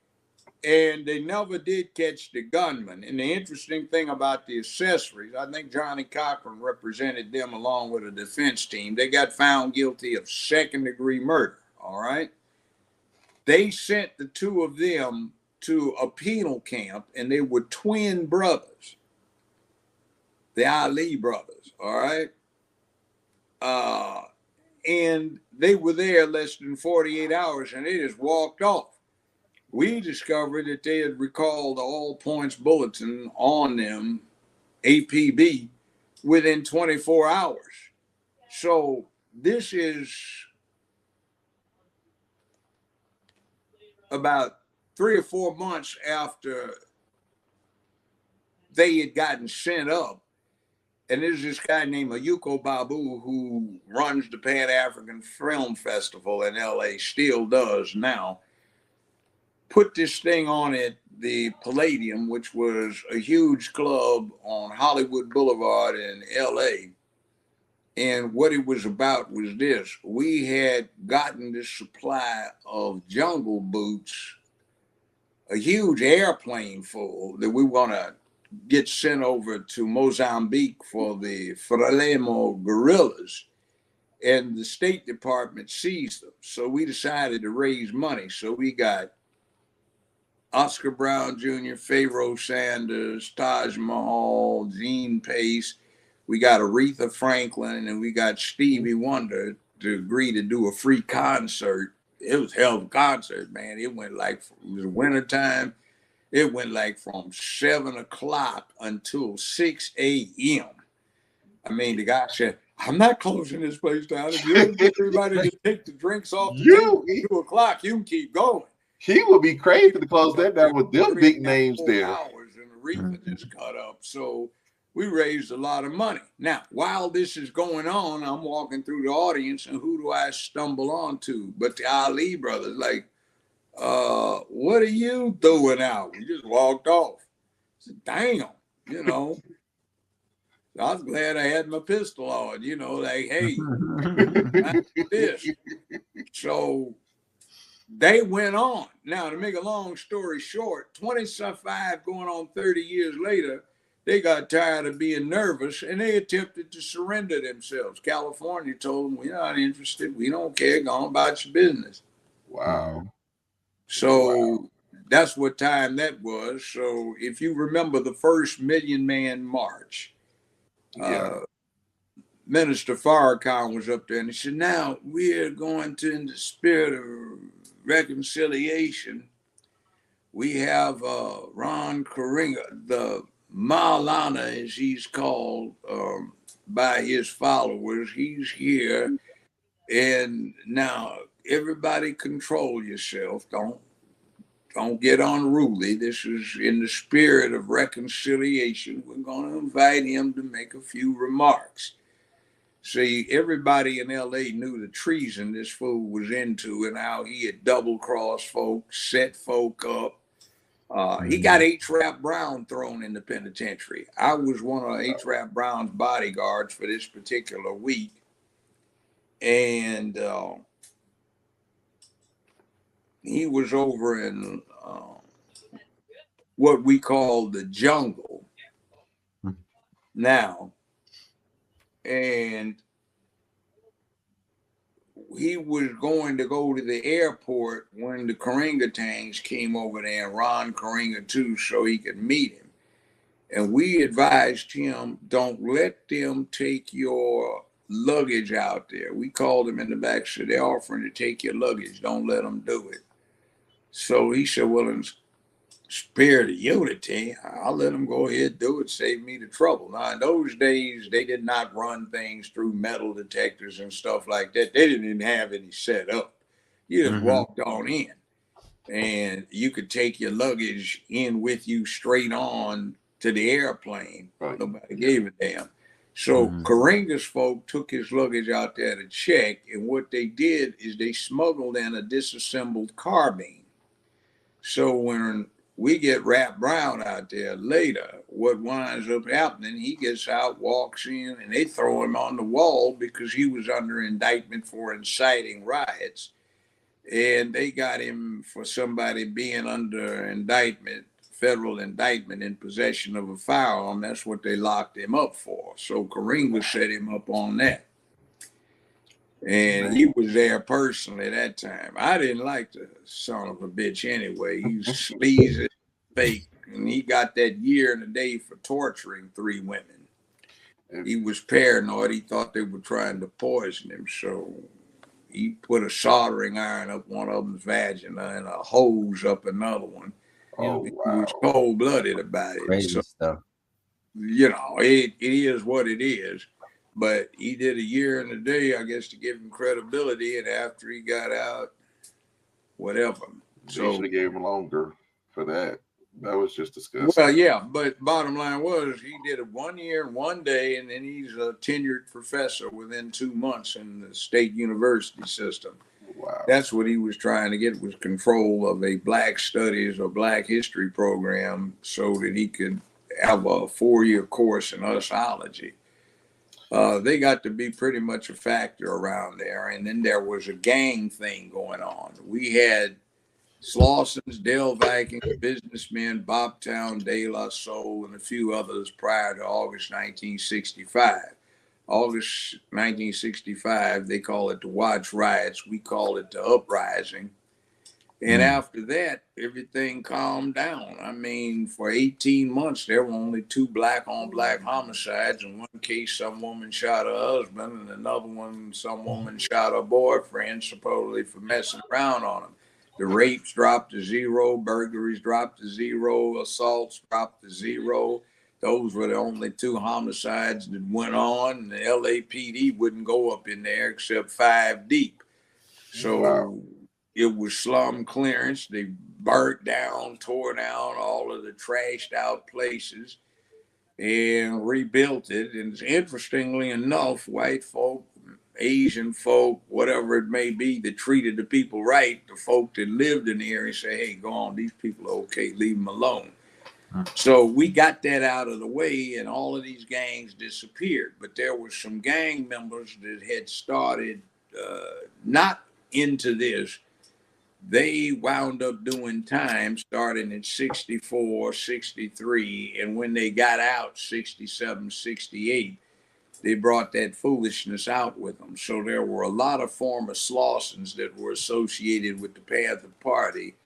and they never did catch the gunman. And the interesting thing about the accessories, I think Johnny Cochran represented them along with a defense team. They got found guilty of 2nd-degree murder, all right? They sent the 2 of them to a penal camp, and they were twin brothers, the Ali brothers, all right? And they were there less than 48 hours, and they just walked off. We discovered that they had recalled the all points bulletin on them, APB, within 24 hours. So this is about 3 or 4 months after they had gotten sent up. And there's this guy named Ayuko Babu who runs the Pan-African Film Festival in LA, still does now. Put this thing on at the Palladium, which was a huge club on Hollywood Boulevard in LA. And what it was about was this. We had gotten this supply of jungle boots, a huge airplane full that we want to get sent over to Mozambique for the Frelimo guerrillas. And the State Department seized them. So we decided to raise money. So we got Oscar Brown Jr., Pharaoh Sanders, Taj Mahal, Gene Pace. We got Aretha Franklin, and we got Stevie Wonder to agree to do a free concert. It was a hell of a concert, man. It went like, it was wintertime. It went like from 7 o'clock until 6 a.m. I mean, the guy said, I'm not closing this place down. If you don't get everybody to take the drinks off the table at 2 o'clock, you can keep going. He would be crazy to close that down with them big names there. Hours and Aretha just cut up. So we raised a lot of money. Now, while this is going on, I'm walking through the audience, and who do I stumble onto but the Ali brothers? Like, what are you throwing out? We just walked off. I said, damn, you know. I was glad I had my pistol on, you know, like, hey, this. So they went on. Now, to make a long story short, 25 going on 30 years later, they got tired of being nervous, and they attempted to surrender themselves. California told them, we're not interested. We don't care. Go on about your business. Wow. So that's what time that was. So if you remember the first Million Man March, Minister Farrakhan was up there, and he said, now we're going to, in the spirit of reconciliation, we have Ron Karenga, the Maulana, as he's called by his followers. He's here. And now everybody control yourself. Don't get unruly. This is in the spirit of reconciliation. We're going to invite him to make a few remarks. See, everybody in LA knew the treason this fool was into and how he had double-crossed folks, set folk up. He got H. Rap Brown thrown in the penitentiary. I was one of H. Rap Brown's bodyguards for this particular week. And he was over in what we call the jungle now. And he was going to go to the airport when the Karingatangs came over there, and Ron Karinga too, so he could meet him. And we advised him, don't let them take your luggage out there. We called him in the back, said, they're offering to take your luggage. Don't let them do it. So he said, well, in spirit of unity, I'll let them go ahead and do it, save me the trouble. Now, in those days, they did not run things through metal detectors and stuff like that. They didn't even have any set up. You just walked on in, and you could take your luggage in with you straight on to the airplane. Right. Nobody gave a damn. So Karinga's folk took his luggage out there to check, and what they did is they smuggled in a disassembled carbine. So when we get Rap Brown out there later, what winds up happening, he gets out, walks in, and they throw him on the wall because he was under indictment for inciting riots. And they got him for somebody being under indictment, federal indictment, in possession of a firearm. That's what they locked him up for. So Karinga set him up on that. And he was there personally that time. I didn't like the son of a bitch anyway. He's sleazy, fake, and he got that year and a day for torturing 3 women. He was paranoid. He thought they were trying to poison him. So he put a soldering iron up one of them's vagina and a hose up another one. Oh, He wow. was cold-blooded about it. Crazy stuff. You know, it is what it is. But he did a year and a day, I guess, to give him credibility. And after he got out, whatever. So should have gave him longer for that. That was just disgusting. Well, yeah, but bottom line was he did it 1 year and 1 day, and then he's a tenured professor within 2 months in the state university system. Wow. That's what he was trying to get, was control of a Black Studies or Black History program so that he could have a 4-year course in Usology. They got to be pretty much a factor around there. And then there was a gang thing going on. We had Slausons, Dale Vikings, businessmen, Bobtown, De La Soul, and a few others prior to August 1965. August 1965, they call it the Watch Riots. We call it the Uprising. And after that, everything calmed down. I mean, for 18 months, there were only 2 black-on-black homicides. In one case, some woman shot her husband, and another one, some woman shot her boyfriend, supposedly for messing around on him. The rapes dropped to 0, burglaries dropped to 0, assaults dropped to 0. Those were the only 2 homicides that went on. And the LAPD wouldn't go up in there except 5 deep. So... Wow. It was slum clearance. They burnt down, tore down all of the trashed out places and rebuilt it. And interestingly enough, white folk, Asian folk, whatever it may be, that treated the people right, the folk that lived in the area say, hey, go on, these people are okay, leave them alone. So we got that out of the way, and all of these gangs disappeared. But there were some gang members that had started not into this. They wound up doing time starting in 64, 63. And when they got out, 67, 68, they brought that foolishness out with them. So there were a lot of former Slausons that were associated with the Panther Party,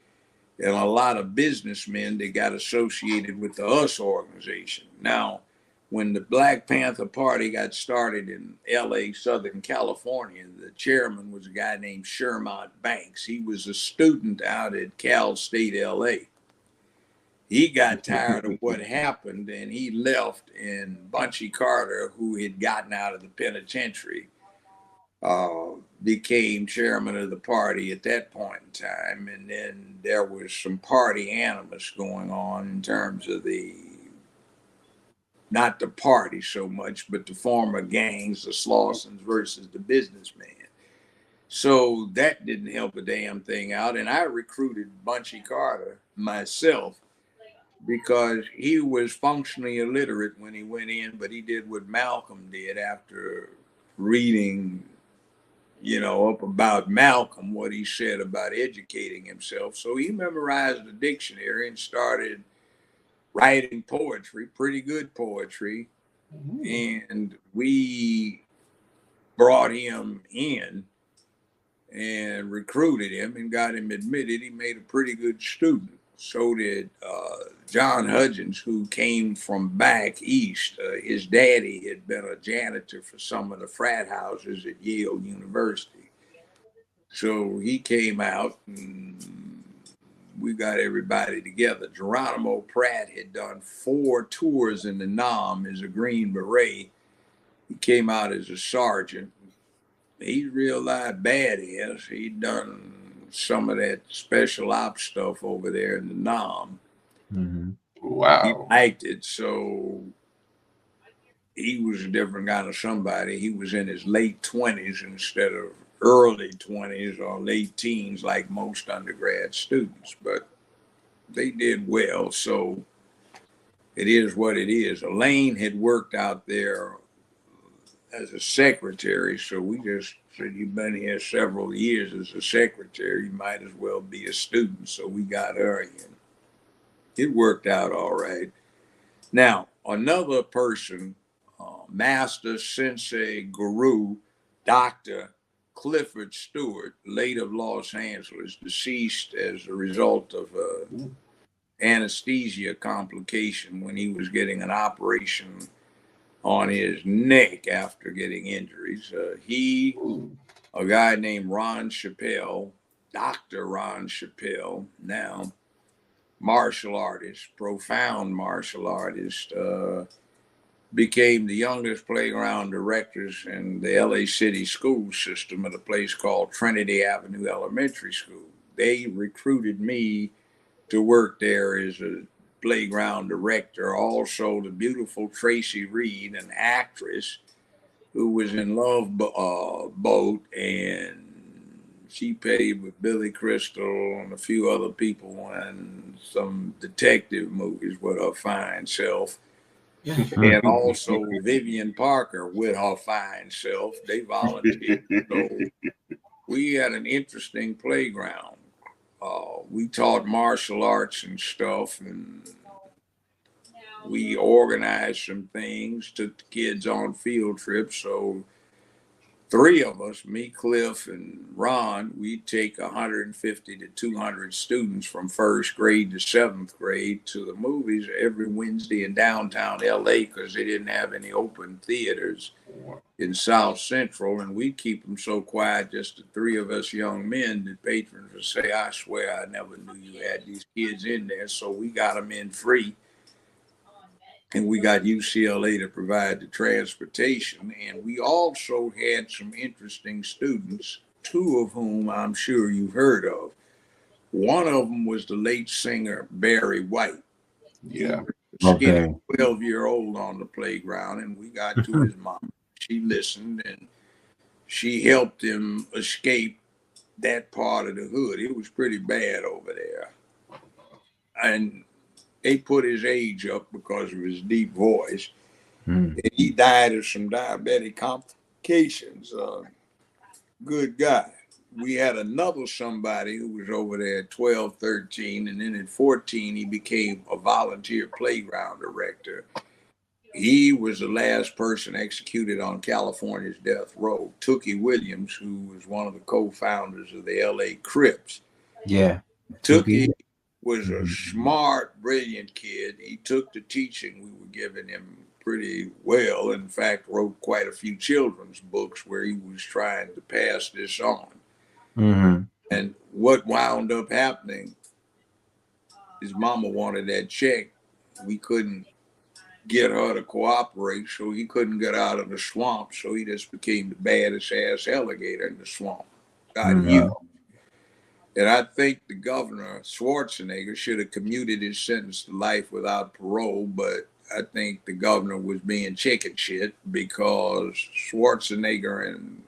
and a lot of businessmen that got associated with the US organization. Now, when the Black Panther Party got started in LA, Southern California, the chairman was a guy named Shermont Banks. He was a student out at Cal State LA. He got tired of what happened and he left, and Bunchy Carter, who had gotten out of the penitentiary, became chairman of the party at that point in time. And then there was some party animus going on in terms of not the party so much, but the former gangs, the Slausons versus the businessmen. So that didn't help a damn thing out. And I recruited Bunchy Carter myself because he was functionally illiterate when he went in, but he did what Malcolm did after reading up about Malcolm, what he said about educating himself. So he memorized the dictionary and started writing poetry, pretty good poetry. And we brought him in and recruited him and got him admitted. He made a pretty good student. So did John Hudgens, who came from back east. His daddy had been a janitor for some of the frat houses at Yale University. So he came out and we got everybody together. Geronimo Pratt had done 4 tours in the NOM as a Green Beret. He came out as a sergeant. He's real live badass. He'd done some of that special ops stuff over there in the NOM. Wow. He liked it. So he was a different kind of somebody. He was in his late 20s instead of early 20s or late teens like most undergrad students. But they did well. So it is what it is. Elaine had worked out there as a secretary, so we just said, you've been here several years as a secretary, you might as well be a student. So we got her in. It worked out all right. Now, another person, Master Sensei Guru, Dr. Clifford Stewart, late of Los Angeles, deceased as a result of anesthesia complication when he was getting an operation on his neck after getting injuries. A guy named Ron Chappelle, Dr. Ron Chappelle, now martial artist, profound martial artist, became the youngest playground directors in the LA City school system at a place called Trinity Avenue Elementary School. They recruited me to work there as a playground director. Also, the beautiful Tracy Reed, an actress who was in Love Boat, and she played with Billy Crystal and a few other people in some detective movies with her fine self. And also Vivian Parker with her fine self. They volunteered. So we had an interesting playground. We taught martial arts and stuff, and we organized some things, took the kids on field trips. So 3 of us, me, Cliff, and Ron, we'd take 150 to 200 students from 1st grade to 7th grade to the movies every Wednesday in downtown LA because they didn't have any open theaters in South Central. And we'd keep them so quiet, just the 3 of us young men, that patrons would say, I swear I never knew you had these kids in there. So we got them in free. And we got UCLA to provide the transportation. And we also had some interesting students, 2 of whom I'm sure you've heard of. One of them was the late singer Barry White. Yeah. Skinny 12-year-old on the playground. And we got to his mom. She listened and she helped him escape that part of the hood. It was pretty bad over there. And they put his age up because of his deep voice. And he died of some diabetic complications. Good guy. We had another somebody who was over there at 12, 13, and then at 14, he became a volunteer playground director. He was the last person executed on California's death row, Tookie Williams, who was one of the co-founders of the LA Crips. Yeah. Tookie was a smart, brilliant kid. He took the teaching we were giving him pretty well. In fact, wrote quite a few children's books where he was trying to pass this on. And what wound up happening, his mama wanted that check. We couldn't get her to cooperate, so he couldn't get out of the swamp. So he just became the baddest ass alligator in the swamp. Got huge. And I think the governor, Schwarzenegger, should have commuted his sentence to life without parole, but I think the governor was being chicken shit because Schwarzenegger and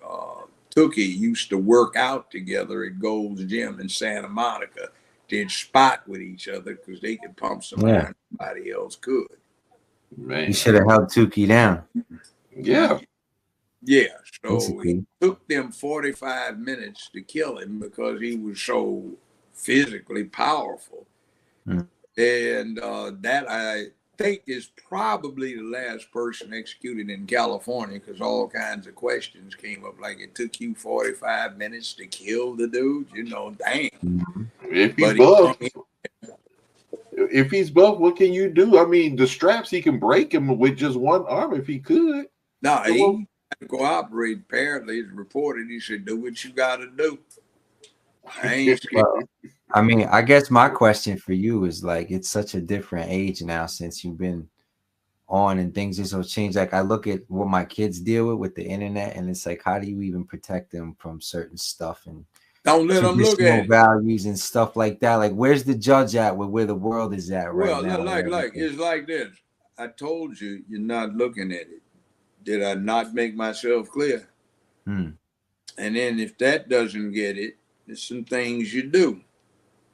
Tookie used to work out together at Gold's Gym in Santa Monica. They'd spot with each other because they could pump some iron nobody else could. Man. You should have helped Tookie down. Yeah. Yeah, so basically. it took them 45 minutes to kill him because he was so physically powerful. Mm. And that I think is probably the last person executed in California, because all kinds of questions came up, like it took you 45 minutes to kill the dude, you know, damn. Mhm. If he's But he buff, hung if he's buff, what can you do? I mean, the straps, he can break him with just one arm if he could. No, So what- he had to cooperate. Apparently, it's reported he said, "Do what you got to do. I ain't scared." Well, I mean, I guess my question for you is like, it's such a different age now since you've been on and things are so changed. Like I look at what my kids deal with the internet, and it's like, how do you even protect them from certain stuff and Don't let them look traditional at it. values and stuff like that? Like, where's the judge at with where the world is at right Well, now? like it's like this. I told you, you're not looking at it. Did I not make myself clear? Hmm. And then if that doesn't get it, there's some things you do.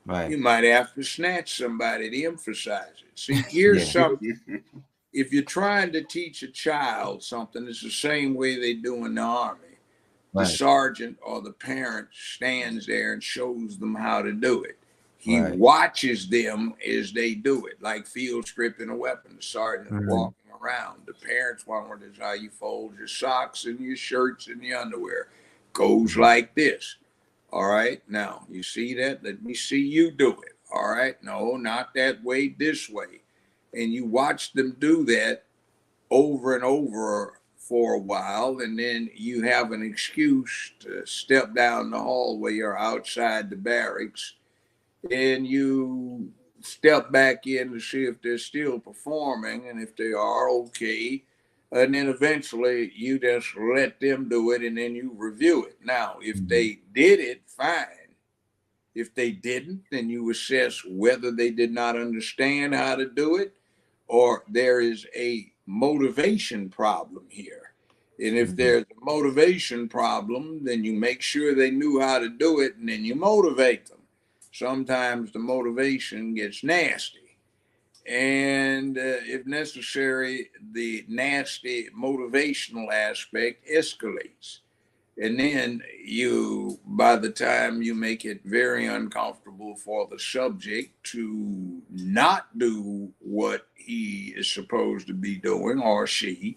Right. You might have to snatch somebody to emphasize it. See, here's Yeah. something. If you're trying to teach a child something, it's the same way they do in the Army. The Right. sergeant or the parent stands there and shows them how to do it. He Right. watches them as they do it, like field stripping a weapon. The sergeant is Mhm. walking around. The parents wonder is how you fold your socks and your shirts and your underwear. Goes like this. All right. Now, you see that? Let me see you do it. All right. No, not that way, this way. And you watch them do that over and over for a while, and then you have an excuse to step down the hallway or outside the barracks, and you step back in to see if they're still performing, and if they are, okay. And then eventually you just let them do it, and then you review it. Now, if they did it, fine. If they didn't, then you assess whether they did not understand how to do it, or there is a motivation problem here. And if there's a motivation problem, then you make sure they knew how to do it, and then you motivate them. Sometimes the motivation gets nasty. And if necessary, the nasty motivational aspect escalates. And then you, by the time you make it very uncomfortable for the subject to not do what he is supposed to be doing, or she,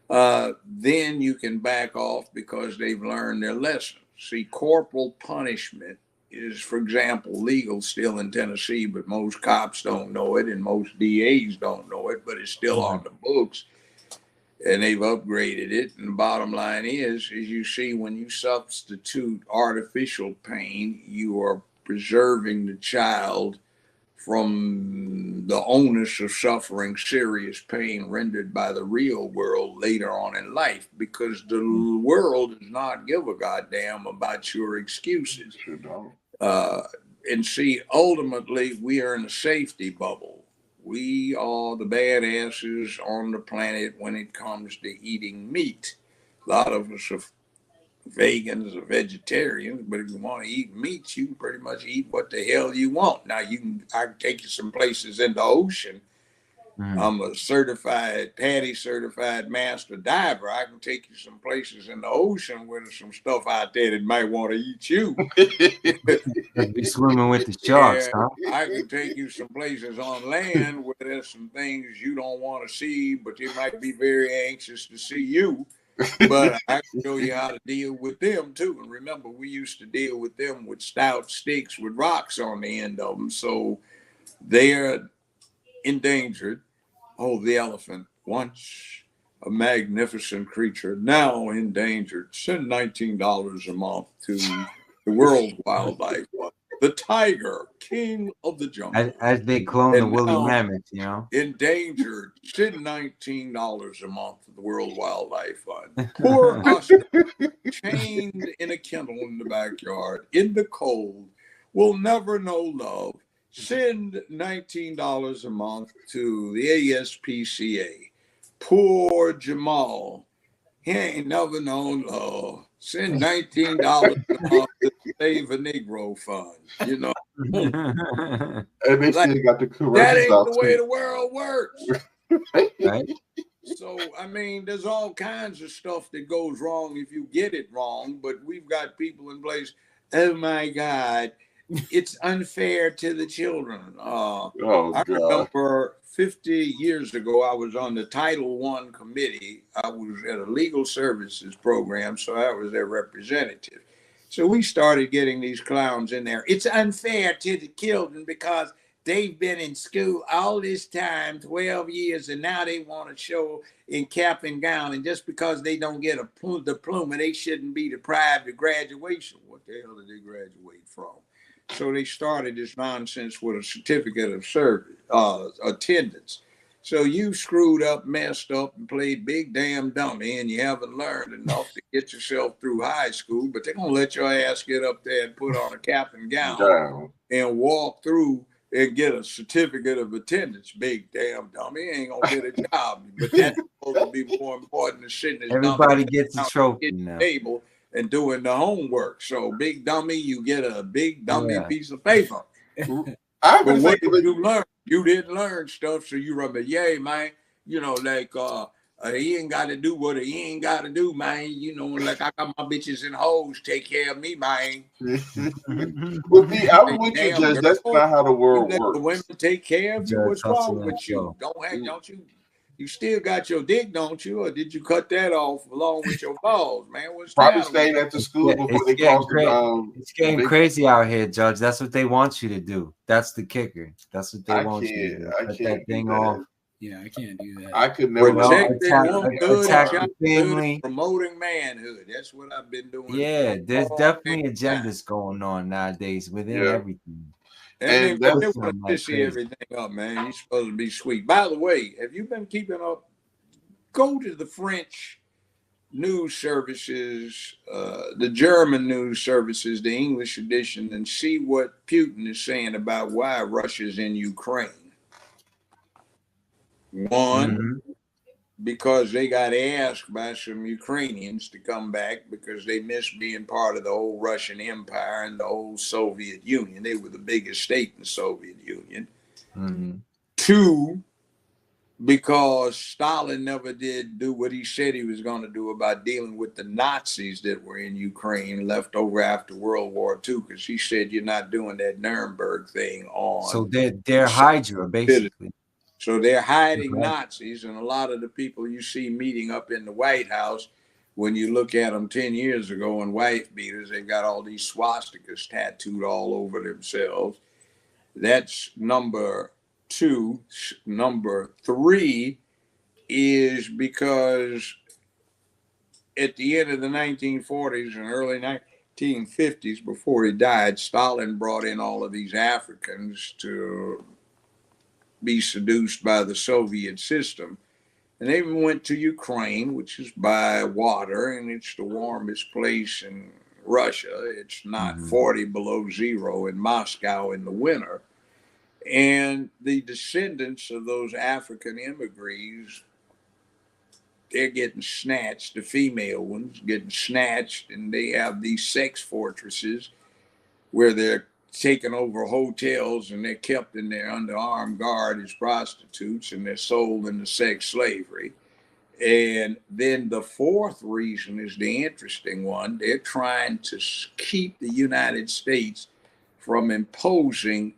then you can back off because they've learned their lesson. See, corporal punishment is, for example, legal still in Tennessee, but most cops don't know it and most DAs don't know it, but it's still on the books. And they've upgraded it. And the bottom line is you see, when you substitute artificial pain, you are preserving the child from the onus of suffering serious pain rendered by the real world later on in life, because the world does not give a goddamn about your excuses. Sure don't. And see, ultimately, we are in a safety bubble. We are the badasses on the planet when it comes to eating meat. A lot of us are vegans or vegetarians, but if you want to eat meat, you can pretty much eat what the hell you want. Now, I can take you some places in the ocean. I'm a certified master diver. I can take you some places in the ocean where there's some stuff out there that might want to eat you. Be swimming with the sharks, Yeah, huh? I can take you some places on land where there's some things you don't want to see, but they might be very anxious to see you. But I can show you how to deal with them too. And remember, we used to deal with them with stout sticks with rocks on the end of them. So they're endangered. Oh, the elephant, once a magnificent creature, now endangered. Send $19 a month to the World Wildlife Fund. The tiger, king of the jungle. As they clone the And woolly now mammoth, you know. endangered. Send $19 a month to the World Wildlife Fund. Poor Oscar, chained in a kennel in the backyard, in the cold, will never know love. Send $19 a month to the ASPCA. Poor Jamal, he ain't never known love. Send $19 a month to Save a Negro Fund. You know, And they like, still got the that commercials ain't out the way too. the world works. Right? So, I mean, there's all kinds of stuff that goes wrong if you get it wrong, but we've got people in place. Oh my God, it's unfair to the children. Oh I God. remember 50 years ago, I was on the Title I committee. I was at a legal services program, so I was their representative. So we started getting these clowns in there. It's unfair to the children because they've been in school all this time, 12 years, and now they want to show in cap and gown. And just because they don't get a diploma, they shouldn't be deprived of graduation. What the hell did they graduate from? So they started this nonsense with a certificate of service, attendance. So you screwed up, messed up, and played big damn dummy, and you haven't learned enough to get yourself through high school, but they're going to let your ass get up there and put on a cap and gown Down. and walk through and get a certificate of attendance. Big damn dummy, ain't going to get a job. But that's supposed to be more important than sitting as Everybody dummy gets a trophy now. Table and doing the homework. So big dummy, you get a big dummy piece of paper. But what did you learn? You didn't learn stuff, so you remember, yay, man. You know, like he ain't got to do what he ain't got to do, man. You know, like I got my bitches and hoes take care of me, man. Well, I'm with you, Judge. That's not how the world works. The women take care of you. What's wrong with you? Mm. Don't you? You still got your dick, don't you? Or did you cut that off along with your balls, man? What's Probably stayed at the school before they crossed the It's getting crazy out here, Judge. That's what they want you to do. That's the kicker. That's what they want you to do. I Cut can't that thing do that. off. Yeah, I can't do that. I could never attack family. Promoting manhood. That's what I've been doing. Yeah, there's definitely agendas going on nowadays within everything. And they want to see everything up, man. You're supposed to be sweet. By the way, have you been keeping up? Go to the French news services, the German news services, the English edition, and see what Putin is saying about why Russia's in Ukraine. One, because they got asked by some Ukrainians to come back because they missed being part of the old Russian Empire and the old Soviet Union. They were the biggest state in the Soviet Union. Two, because Stalin never did do what he said he was going to do about dealing with the Nazis that were in Ukraine left over after World War II, because he said you're not doing that Nuremberg thing on. So they're Hydra, basically. So they're hiding Nazis, and a lot of the people you see meeting up in the White House, when you look at them 10 years ago in wife beaters, they've got all these swastikas tattooed all over themselves. That's number two. Number three is because at the end of the 1940s and early 1950s, before he died, Stalin brought in all of these Africans to be seduced by the Soviet system. And they even went to Ukraine, which is by water, and it's the warmest place in Russia. It's not 40 below zero in Moscow in the winter. And the descendants of those African immigrants, they're getting snatched, the female ones getting snatched, and they have these sex fortresses where they're taking over hotels and they're kept in there under armed guard as prostitutes, and they're sold into sex slavery. And then the fourth reason is the interesting one. They're trying to keep the United States from imposing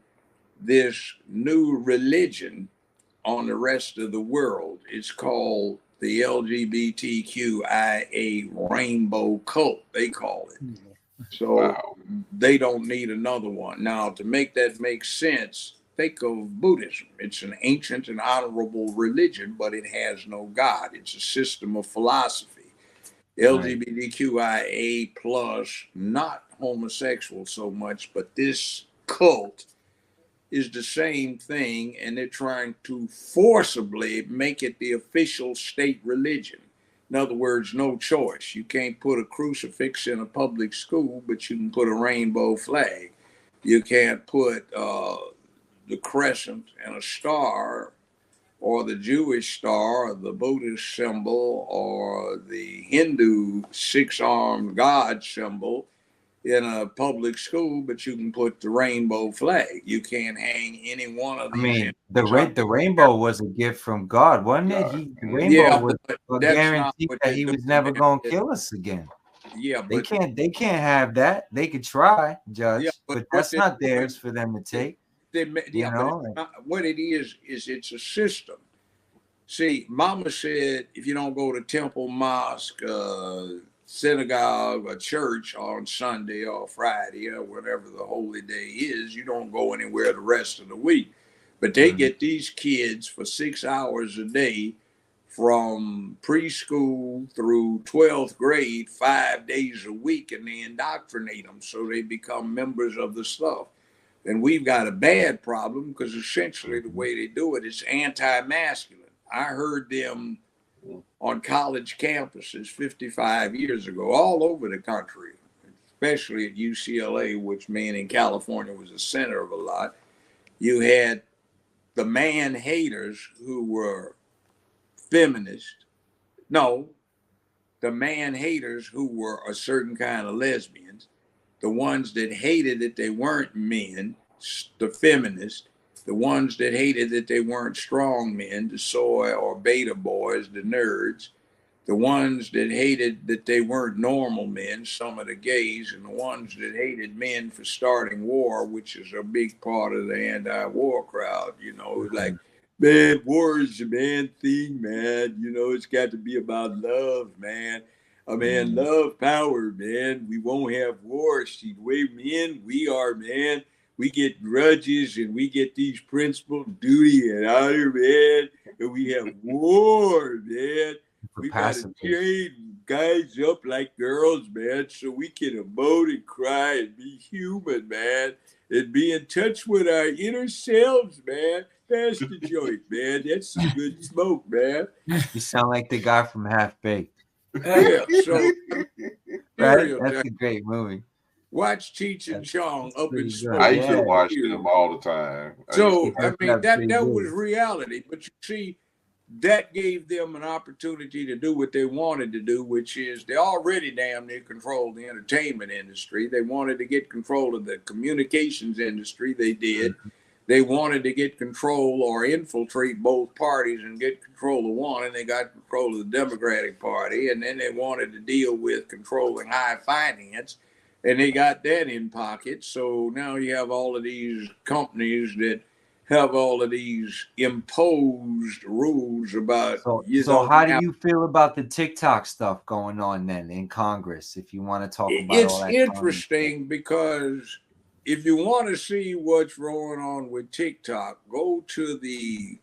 this new religion on the rest of the world. It's called the LGBTQIA rainbow cult, they call it. So they don't need another one. Now, to make that make sense, think of Buddhism. It's an ancient and honorable religion, but it has no God. It's a system of philosophy. LGBTQIA plus, not homosexual so much, but this cult is the same thing, and they're trying to forcibly make it the official state religion. In other words, no choice. You can't put a crucifix in a public school, but you can put a rainbow flag. You can't put the crescent and a star, or the Jewish star, or the Buddhist symbol, or the Hindu six-armed God symbol in a public school, but you can put the rainbow flag. You can't hang any one of I these. mean, the rainbow was a gift from God, wasn't it? The rainbow was a guarantee that he was never going to kill us again. Yeah, they can't have that. They could try, Judge, but that's not theirs for them to take. What it is it's a system. See, Mama said if you don't go to temple, mosque, synagogue, or church on Sunday or Friday or whatever the holy day is, you don't go anywhere the rest of the week. But they get these kids for 6 hours a day from preschool through 12th grade, 5 days a week, and they indoctrinate them so they become members of the stuff. And we've got a bad problem because essentially the way they do it is anti-masculine. I heard them on college campuses 55 years ago, all over the country, especially at UCLA, which in California was the center of a lot. You had the man haters who were feminist. No, the man haters who were a certain kind of lesbians, the ones that hated that they weren't men, the feminists, the ones that hated that they weren't strong men, the soy or beta boys, the nerds, the ones that hated that they weren't normal men, some of the gays, and the ones that hated men for starting war, which is a big part of the anti-war crowd, like, man, war is a man thing, man. It's got to be about love, man. Love, power, man. We won't have war. See, the way men we are, man. We get grudges and we get these principles, duty and honor, man. And we have war, man. We got to train guys up like girls, man, so we can emote and cry and be human, man, and be in touch with our inner selves, man. Pass the joint, man. That's some good smoke, man. You sound like the guy from Half Baked. Yeah, so right? That's a great movie. Watch Cheech and Chong up in smoke. I used to watch them all the time. So that was reality. But you see, that gave them an opportunity to do what they wanted to do, which is they already damn near controlled the entertainment industry. They wanted to get control of the communications industry. They did. They wanted to get control or infiltrate both parties and get control of one, and they got control of the Democratic Party. And then they wanted to deal with controlling high finance, and they got that in pocket. So now you have all of these companies that have all of these imposed rules about. So how do you feel about the TikTok stuff going on then in Congress? If you want to talk about all that, it's interesting because if you want to see what's going on with TikTok, go to the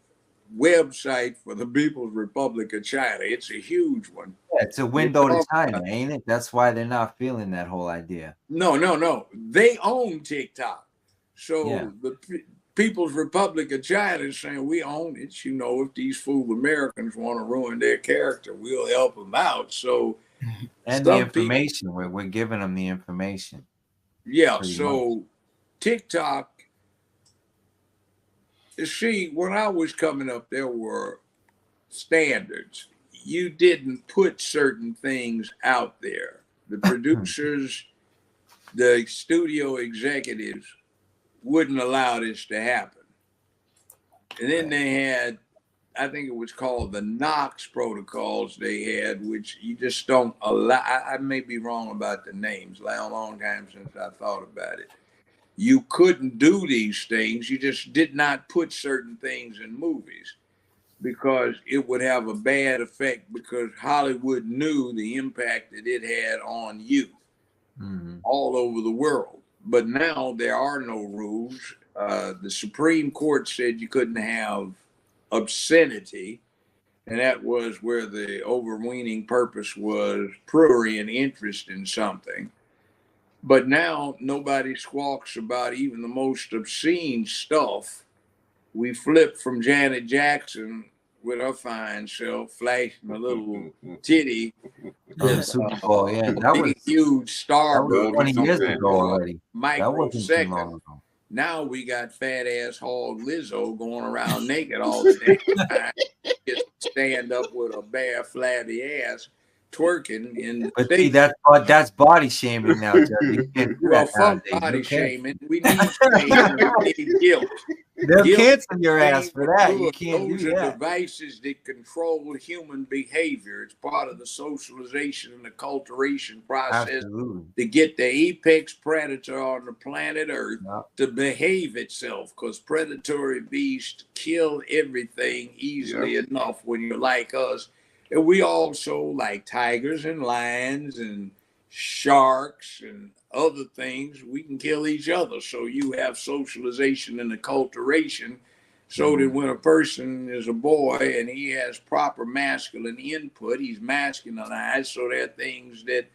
website for the People's Republic of China. It's a huge one. Yeah, it's a window to China, ain't it? That's why they're not feeling that whole idea. No. They own TikTok. So the People's Republic of China is saying we own it. If these fool Americans want to ruin their character, we'll help them out. So, and the information, we're giving them the information. Yeah. So much. TikTok, see, when I was coming up, there were standards. You didn't put certain things out there. The producers, the studio executives wouldn't allow this to happen. And then they had, I think it was called the Knox protocols they had, which you just don't allow. I may be wrong about the names. A long time since I thought about it. You couldn't do these things. You just did not put certain things in movies because it would have a bad effect because Hollywood knew the impact that it had on youth all over the world. But now there are no rules. The Supreme Court said you couldn't have obscenity, and that was where the overweening purpose was prurient interest in something. But now nobody squawks about even the most obscene stuff. We flipped from Janet Jackson with her fine self flashing a little titty. Super Bowl, that was huge star. That was 20 years ago already. Microsecond. Now we got fat ass hog Lizzo going around naked all the time. Stand up with a bare flabby ass twerking in But see, that's body shaming now, Judge. You can't do well, that fuck nowadays. body shaming. We need shame. We need guilt. They'll Guilt, cancel your ass shame, for that. You good. can't Those do are that. devices that control human behavior. It's part of the socialization and acculturation process Absolutely. to get the apex predator on the planet Earth to behave itself, because predatory beasts kill everything easily enough when you're like us. And we also, like tigers and lions and sharks and other things, we can kill each other. So you have socialization and acculturation, so that when a person is a boy and he has proper masculine input, he's masculinized. So there are things that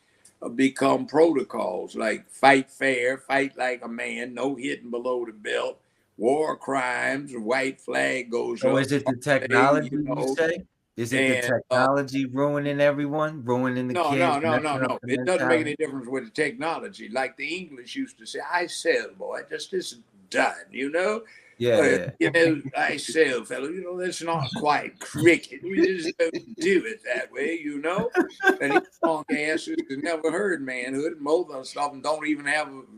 become protocols, like fight fair, fight like a man, no hitting below the belt, war crimes, white flag goes So up. is it the technology, you say? Is it the And technology ruining everyone, ruining the kids? No. It doesn't make any difference with the technology. Like the English used to say, I sail, boy, just isn't done, you know? Yeah. You know, I sail, fellow, you know, that's not quite cricket. We just don't do it that way, you know? And these punk asses have never heard manhood, and most of them don't even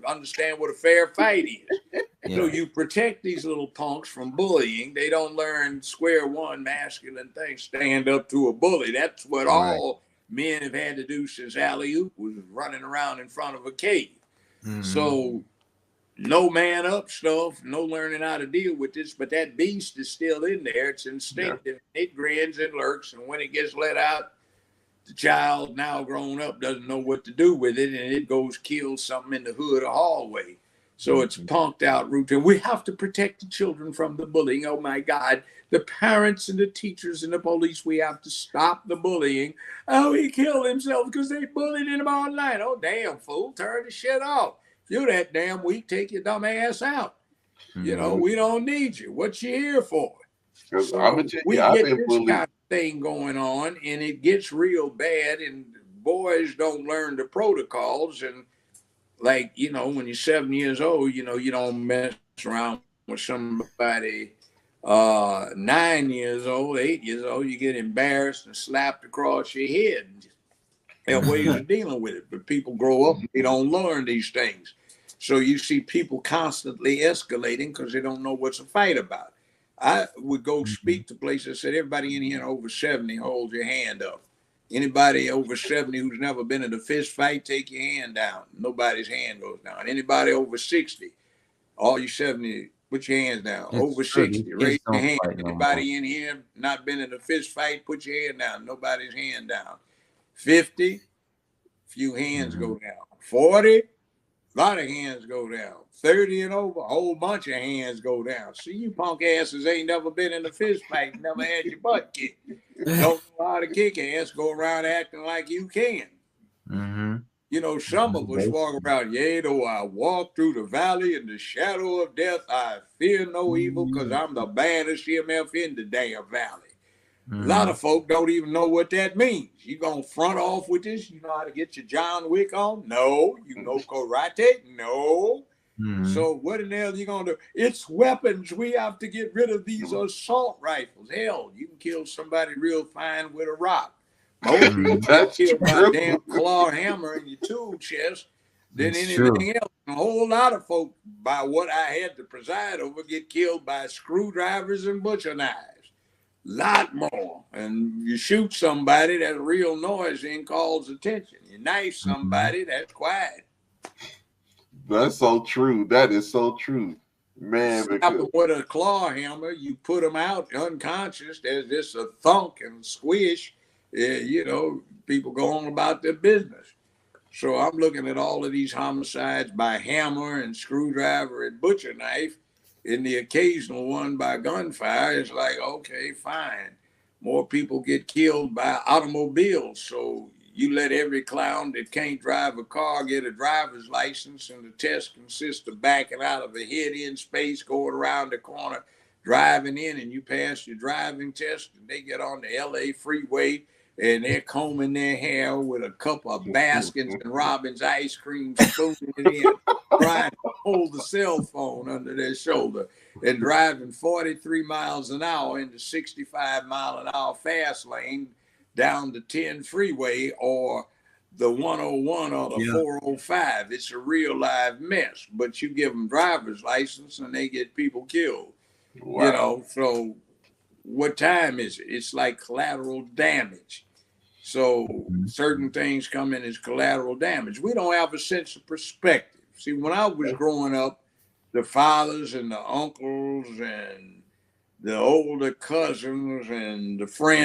understand what a fair fight is. Yeah. So you protect these little punks from bullying. They don't learn square one masculine things, stand up to a bully. That's what all men have had to do since alley-oop was running around in front of a cave. So no man up stuff, no learning how to deal with this, but that beast is still in there. It's instinctive. It grins and lurks, and when it gets let out, the child, now grown up, doesn't know what to do with it, and it goes kill something in the hood or hallway. So it's punked out routine. We have to protect the children from the bullying. Oh my God. The parents and the teachers and the police, we have to stop the bullying. Oh, he killed himself because they bullied him all night. Oh, damn, fool, turn the shit off. If you're that damn weak, take your dumb ass out. You know, we don't need you. What you here for? So I'm gonna tell we you, I've get been this bullied. kind of thing going on, and it gets real bad, and boys don't learn the protocols. And like, you know, when you're 7 years old, you know, you don't mess around with somebody 9 years old, 8 years old, you get embarrassed and slapped across your head. There are ways of dealing with it, but people grow up and they don't learn these things. So you see people constantly escalating because they don't know what's a fight about. I would go speak to places and said, everybody in here over 70, hold your hand up. Anybody over 70 who's never been in a fist fight, take your hand down. Nobody's hand goes down. Anybody over 60, all you 70, put your hands down. Over 60, raise your hand. Anybody in here not been in a fist fight, put your hand down. Nobody's hand down. 50, few hands go down. 40, a lot of hands go down. 30 and over, a whole bunch of hands go down. See, you punk asses ain't never been in a fist fight, never had your butt kicked. Don't know how to kick ass, go around acting like you can. You know, some of us walk around, yea, though I walk through the valley in the shadow of death, I fear no evil because I'm the baddest EMF in the damn valley. A lot of folk don't even know what that means. You gonna front off with this? You know how to get your John Wick on? No. You know karate? No. So what in the hell are you gonna do? It's weapons. We have to get rid of these assault rifles. Hell, you can kill somebody real fine with a rock. Most people kill by a damn claw hammer in your tool chest than anything else. A whole lot of folk, by what I had to preside over, get killed by screwdrivers and butcher knives. Lot more. And you shoot somebody, that's real noisy and calls attention. You knife somebody, that's quiet. That's so true. That is so true. Man, Slap them with a claw hammer, you put them out unconscious. There's just a thunk and squish. You know, people go on about their business. So I'm looking at all of these homicides by hammer and screwdriver and butcher knife. In the occasional one by gunfire, it's like, okay, fine. More people get killed by automobiles. So you let every clown that can't drive a car get a driver's license, and the test consists of backing out of a head-in space, going around the corner, driving in, and you pass your driving test, and they get on the LA freeway, and they're combing their hair with a couple of Baskins and Robbins ice cream, spooning it in, trying to hold the cell phone under their shoulder, and driving 43 miles an hour in the 65-mile-an-hour fast lane, down the 10 freeway or the 101 or the 405. It's a real live mess, but you give them driver's license and they get people killed. Wow. You know, so what time is it? It's like collateral damage. So certain things come in as collateral damage. We don't have a sense of perspective. See, when I was growing up, the fathers and the uncles and the older cousins and the friends